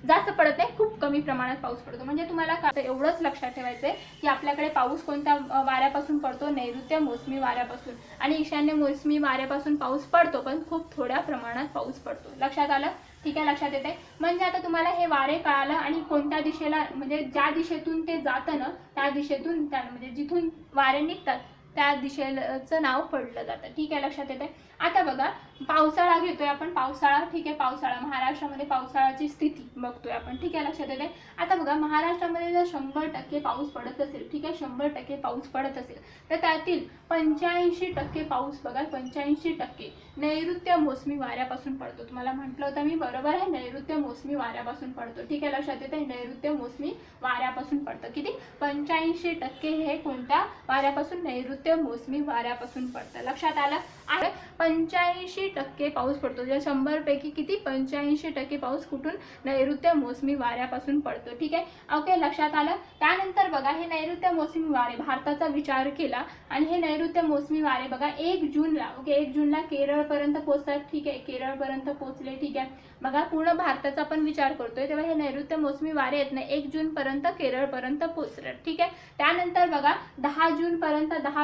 जास्त पडत नाही, खूप कमी प्रमाणात पाऊस पडतो. म्हणजे तुम्हाला एवढंच लक्षात ठेवायचं आहे की आपल्याकडे पाऊस कोणत्या वाऱ्यापासून पडतो, नैऋत्य मोसमी वाऱ्यापासून. आणि ईशान्य मोसमी वाऱ्यापासून पाऊस पडतो, पण खूप थोड्या प्रमाणात पाऊस पडतो. लक्षात आलं? ठीक आहे, लक्षात येते. म्हणजे आता तुम्हाला हे वारे कळालं आणि कोणत्या दिशेला, म्हणजे ज्या दिशेतून ते जातं ना त्या दिशेतून म्हणजे जिथून वारे निघतात त्या दिशेचं नाव पडलं जातं. ठीक आहे, लक्षात येते. आता बघा पावसाळा घेतोय आपण, पावसाळा. ठीक आहे, पावसाळा महाराष्ट्रामध्ये पावसाळ्याची स्थिती बघतोय आपण. ठीक आहे, लक्षात येते. आता बघा महाराष्ट्रामध्ये जर 100% पाऊस पडत असेल, ठीक आहे, 100% पाऊस पडत असेल तर त्यातील 85% पाऊस बघा, 85% नैऋत्य मोसमी वाऱ्यापासून पडतो. तुम्हाला म्हटलं होतं मी, बरोबर आहे, नैऋत्य मोसमी वाऱ्यापासून पडतो. ठीक आहे, लक्षात येते. नैऋत्य मोसमी वाऱ्यापासून पडतं. किती? 85% हे कोणत्या वाऱ्यापासून? नैऋत्य मोसमी वाऱ्यापासून पडतं. लक्षात आलं? आहे 85% पाऊस पडतो. जर 100 पैकी किती? 85% पाऊस कुठून? नैऋत्य मोसमी वाऱ्यापासून पडतो. ठीक आहे, ओके, लक्षात आलं. त्यानंतर बघा हे नैऋत्य मोसमी वारे, भारताचा विचार केला आणि हे नैऋत्य मोसमी वारे बघा 1 जूनला, ओके, 1 जूनला केरळपर्यंत पोहोचतात. ठीक आहे, केरळपर्यंत पोहोचले. ठीक आहे, बघा पूर्ण भारताचा आपण विचार करतोय तेव्हा हे नैऋत्य मोसमी वारे आहेत ना 1 जूनपर्यंत केरळपर्यंत पोहोचतात. ठीक आहे, त्यानंतर बघा 10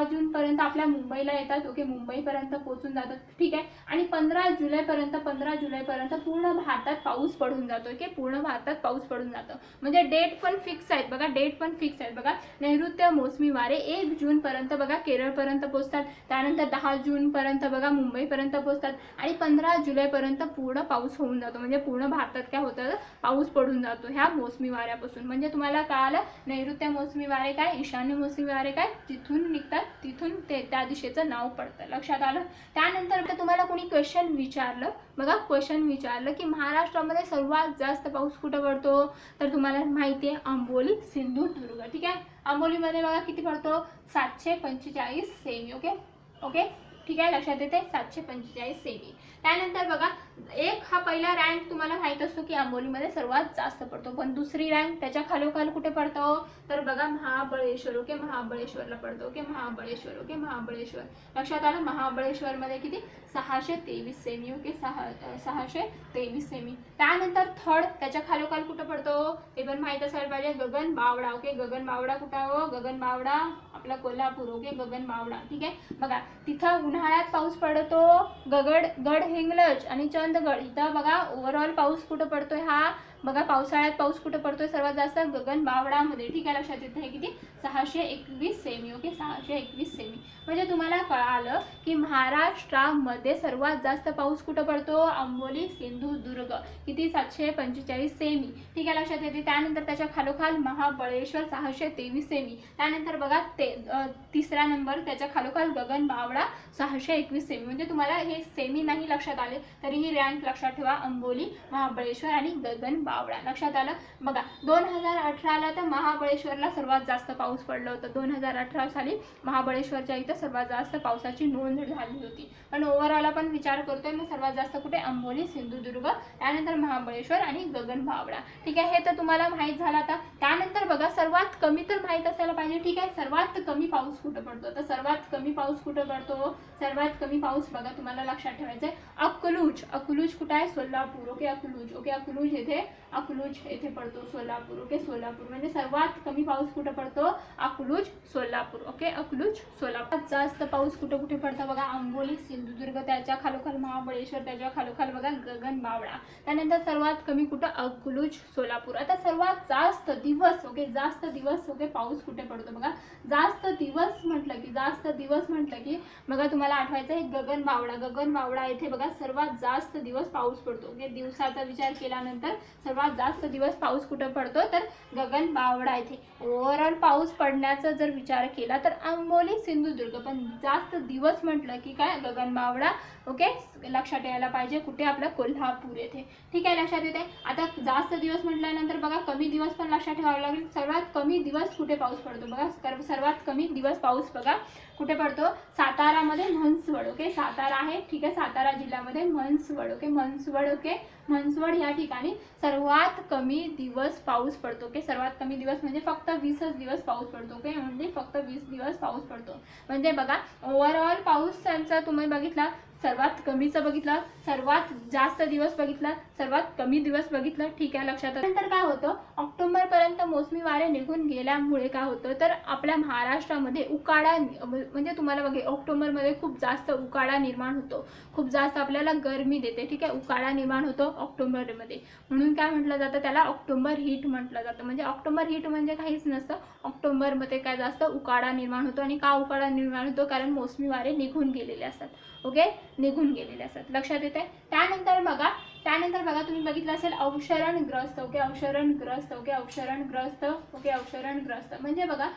जूनपर्यंत आपल्या मुंबईला येतात. ओके, मुंबईपर्यंत पोहोचून जातात. ठीक आहे, आणि 15 जुलैपर्यंत पूर्ण भारतात पाऊस पडून जातो. ओके, पूर्ण भारतात पाऊस पडून जातो. म्हणजे डेट पण फिक्स आहेत बघा, डेट पण फिक्स आहेत बघा. नैऋत्य मोसमी वारे 1 जूनपर्यंत बघा केरळपर्यंत पोहोचतात. त्यानंतर 10 जूनपर्यंत बघा मुंबईपर्यंत पोहोचतात आणि 15 जुलैपर्यंत पूर्ण पाऊस होऊन जातो. म्हणजे पूर्ण भारतात काय होतं? पाऊस पडून जातो ह्या मोसमी वाऱ्यापासून. म्हणजे तुम्हाला कळालं नैऋत्य मोसमी वारे काय, ईशान्य मोसमी वारे काय, जिथून निघतात तिथून ते त्या दिशेचं नाव पडतं. लक्षात आलं? त्यानंतर तुम्हाला कोणी क्वेश्चन विचारलं बघा, क्वेश्चन विचारलं की महाराष्ट्रामध्ये सर्वात जास्त पाऊस कुठं पडतो, तर तुम्हाला माहिती आहे आंबोली, सिंधुदुर्ग. ठीक आहे, आंबोलीमध्ये बघा किती पडतो? 745 सेमी. ओके ओके, ठीक आहे, लक्षात येते 745 सेमी. त्यानंतर बघा एक हा पहिला रँक तुम्हाला माहित असतो की आंबोलीमध्ये सर्वात जास्त पडतो, पण दुसरी रँक त्याच्या खालोखाल कुठे पडतो तर बघा महाबळेश्वर. ओके, महाबळेश्वरला पडतो. ओके, महाबळेश्वर. ओके, महाबळेश्वर. लक्षात आलं? महाबळेश्वरमध्ये किती? 623 सेमी. Okay, 623 semi. त्यानंतर थर्ड त्याच्या खालोखाल कुठं पडतो ते पण माहित असायला पाहिजे, गगनबावडा. ओके, गगनबावडा कुठं हो? गगनबावडा आपला कोल्हापूर. ओके, गगनबावडा. ठीक आहे, बघा तिथं उन्हाळ्यात पाऊस पडतो गडहिंग्लज आणि चंदगड. इथं बघा ओव्हरऑल पाऊस कुठं पडतोय हा बघा, पावसाळ्यात पाऊस कुठं पडतोय सर्वात जास्त? गगनबावडामध्ये. ठीक आहे, लक्षात येतं हे किती? 621 सेमी. Okay, 621 semi. म्हणजे तुम्हाला कळालं की महाराष्ट्रामध्ये सर्वात जास्त पाऊस कुठं पडतो? आंबोली, सिंधुदुर्ग. किती? 745 सेमी. ठीक आहे, लक्षात येते. त्यानंतर त्याच्या खालोखाल महाबळेश्वर 623 सेमी. त्यानंतर बघा तिसरा नंबर त्याच्या खालोखाल गगनबावडा 621 सेमी. म्हणजे तुम्हाला हे सेमी नाही लक्षात आले तरीही रँक लक्षात ठेवा, आंबोली, महाबळेश्वर आणि गगनबावडा. लक्षात आलं? बघा 2018ला तर महाबळेश्वरला सर्वात जास्त पाऊस पडला होता. 2018 साली महाबळेश्वरच्या इथं सर्वात जास्त पावसाची नोंद झाली होती. पण ओव्हरऑल आपण विचार करतोय मग सर्वात जास्त कुठे? आंबोली, सिंधुदुर्ग, त्यानंतर महाबळेश्वर आणि गगनबावडा. ठीक आहे, हे तर तुम्हाला माहित झालं. आता त्यानंतर बघा सर्वात कमी तर माहित असायला पाहिजे. ठीक आहे, सर्वात कमी पाऊस कुठं पडतो? तर सर्वात कमी पाऊस कुठं पडतो? सर्वात कमी पाऊस बघा तुम्हाला लक्षात ठेवायचं आहे अकलूज. अकलूज कुठं आहे? सोलापूर. ओके, अकलूज. ओके, अकलूज येथे पडतो, सोलापूर. ओके, सोलापूर. म्हणजे सर्वात कमी पाऊस कुठं पडतो? अकलूज, सोलापूर. ओके, अकलूज, सोलापूर. जास्त पाऊस कुठे पडतो बघा? आंबोली, सिंधुदुर्ग, त्याच्या खालोखाल महाबळेश्वर, त्याच्या खालोखाल बघा गगनबावडा. त्यानंतर सर्वात कमी कुठं? अकलूज, सोलापूर. आता सर्वात जास्त दिवस ओके पाऊस कुठे पडतो बघा? जास्त दिवस म्हटलं की बघा तुम्हाला आठवायचं आहे गगनबावडा येथे बघा सर्वात जास्त दिवस पाऊस पडतो. ओके, दिवसाचा विचार केल्यानंतर सर्वात जास्त दिवस पाऊस कुठं पडतो तर गगनबावडा येथे. ओव्हरऑल पाऊस पडण्याचा जर विचार केला तर आंबोली, सिंधुदुर्ग, पण जास्त दिवस म्हटलं की काय? गगनबावडा. ओके, लक्षात यायला पाहिजे कुठे? आपलं कोल्हापूर येथे. ठीक आहे, लक्षात येते. आता जास्त दिवस म्हटल्यानंतर बघा कमी दिवस पण लक्षात ठेवावं लागेल. सर्वात कमी दिवस कुठे पाऊस पडतो बघा? सर्वात कमी दिवस पाऊस बघा कुठे पडतो? सातारामध्ये म्हसवड. ओके, सातारा आहे. ठीक आहे, सातारा जिल्ह्यामध्ये म्हसवड. ओके, म्हसवड या ठिकाणी सर्वात कमी दिवस पाऊस पडतो. ओके, सर्वात कमी दिवस म्हणजे फक्त 20च दिवस पाऊस पडतो. ओके, म्हणजे फक्त 20 दिवस पाऊस पडतो. म्हणजे बघा ओव्हरऑल पाऊस त्यांचा तुम्ही बघितला सर्वात कमीचं बघितलं, सर्वात जास्त दिवस बघितलं, सर्वात कमी दिवस बघितलं. ठीक आहे, लक्षात. नंतर काय होतं, ऑक्टोबरपर्यंत मोसमी वारे निघून गेल्यामुळे काय होतं तर आपल्या महाराष्ट्रामध्ये उकाडा म्हणजे तुम्हाला बघे ऑक्टोबरमध्ये खूप जास्त उकाडा निर्माण होतो, खूप जास्त आपल्याला गरमी देते. ठीक आहे, उकाडा निर्माण होतो ऑक्टोबरमध्ये, म्हणून काय म्हटलं जातं त्याला ऑक्टोबर हीट म्हटलं जातं. म्हणजे ऑक्टोबर हीट म्हणजे काहीच नसतं, ऑक्टोबरमध्ये काय जास्त उकाडा निर्माण होतो. आणि का उकाडा निर्माण होतो, कारण मोसमी वारे निघून गेलेले असतात. ओके, निघून गेलेले असतात, लक्षात येते. त्यानंतर बघा तुम्ही बघितलं असेल अवशरणग्रस्त. ओके, अवशरणग्रस्त. ओके, अवशरणग्रस्त. ओके, अवशरणग्रस्त म्हणजे बघा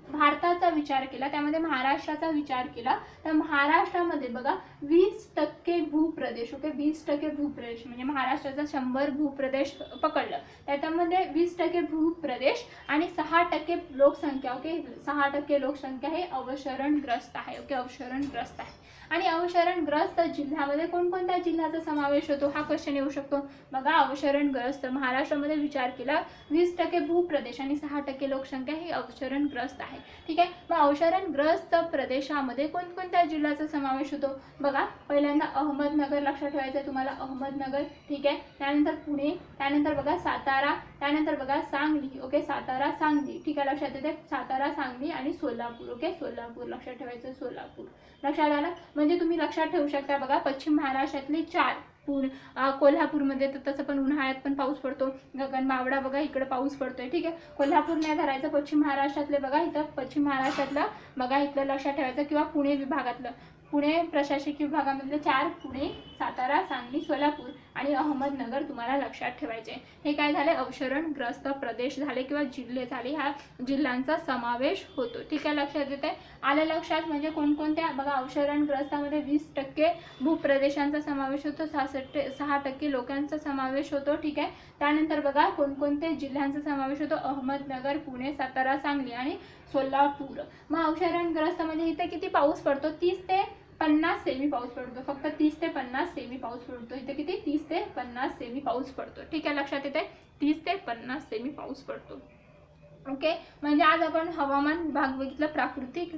भारताचा विचार केला, त्यामध्ये महाराष्ट्राचा विचार केला तर महाराष्ट्रामध्ये बघा 20% भूप्रदेश. ओके, 20% भूप्रदेश म्हणजे महाराष्ट्राचा 100 भूप्रदेश पकडलं, त्याच्यामध्ये 20% भूप्रदेश आणि 6% लोकसंख्या. ओके, 6% लोकसंख्या हे अवशरणग्रस्त आहे. ओके, अवशरणग्रस्त आहे. आणि अवशरणग्रस्त जिल्ह्यामध्ये कोणकोणत्या जिल्ह्याचा समावेश होतो हा क्वेश्चन येऊ शकतो. बघा, अवशरणग्रस्त महाराष्ट्रामध्ये विचार केला 20% भूप्रदेश आणि 6% लोकसंख्या ही अवशरणग्रस्त आहे. ठीक आहे, मग अवशरणग्रस्त प्रदेशामध्ये कोणकोणत्या जिल्ह्याचा समावेश होतो. बघा, पहिल्यांदा अहमदनगर लक्षात ठेवायचं आहे तुम्हाला, अहमदनगर. ठीक आहे, त्यानंतर पुणे, त्यानंतर बघा सातारा, त्यानंतर बघा सांगली. ओके, सातारा सांगली. ठीक आहे, लक्षात येते, सातारा सांगली आणि सोलापूर. ओके, सोलापूर लक्षात ठेवायचं, सोलापूर. लक्षात आलं, म्हणजे तुम्ही लक्षात ठेवू शकता. बघा, पश्चिम महाराष्ट्रातले 4 कोल्हापूरमध्ये तर तसं पण उन्हाळ्यात पण पाऊस पडतो. गगनबावडा बघा इकडे पाऊस पडतोय. ठीक आहे, कोल्हापूर नाही धरायचं, पश्चिम महाराष्ट्रातले बघा इथं पश्चिम महाराष्ट्रातलं बघा इथलं लक्षात ठेवायचं, किंवा पुणे विभागातलं, पुणे प्रशासकीय विभागामधले 4 पुणे, सातारा, सांगली, सोलापूर आणि अहमदनगर तुम्हाला लक्षात ठेवायचे. हे काय झाले, अवशरणग्रस्त प्रदेश झाले किंवा जिल्हे झाले, ह्या जिल्ह्यांचा समावेश होतो. ठीक आहे, लक्षात येते, आलं लक्षात. म्हणजे कोणकोणत्या बघा, अवशरणग्रस्तामध्ये 20% भूप्रदेशांचा समावेश होतो, 6% लोकांचा समावेश होतो. ठीक आहे, त्यानंतर बघा कोणकोणते जिल्ह्यांचा समावेश होतो, अहमदनगर, पुणे, सातारा, सांगली आणि सोलापूर. मग अवशरणग्रस्त म्हणजे इथे किती पाऊस पडतो, 30 ते 50 सेमी पाऊस पडतो, फक्त 30 ते 50 सेमी पाऊस पडतो. इथे किती, 30 ते 50 सेमी पाऊस पडतो. ठीक आहे, लक्षात येते, 30 ते 50 सेमी पाऊस पडतो. ओके, म्हणजे आज आपण हवामान विभाग बघितलं, प्राकृतिक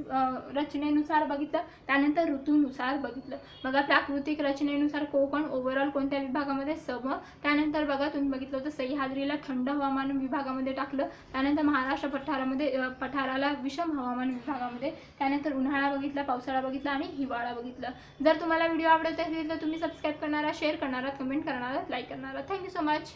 रचनेनुसार बघितलं, त्यानंतर ऋतूनुसार बघितलं. बघा, प्राकृतिक रचनेनुसार कोकण ओव्हरऑल कोणत्या विभागामध्ये, सम. त्यानंतर बघा तुम्ही बघितलं होतं सह्याद्रीला थंड हवामान विभागामध्ये टाकलं, त्यानंतर महाराष्ट्र पठाराला विषम हवामान विभागामध्ये, त्यानंतर उन्हाळा बघितला, पावसाळा बघितला आणि हिवाळा बघितलं. जर तुम्हाला व्हिडिओ आवडत असेल तर तुम्ही सबस्क्राईब करणारा, शेअर करणारा, कमेंट करणारा, लाईक करणारा. Thank you so much.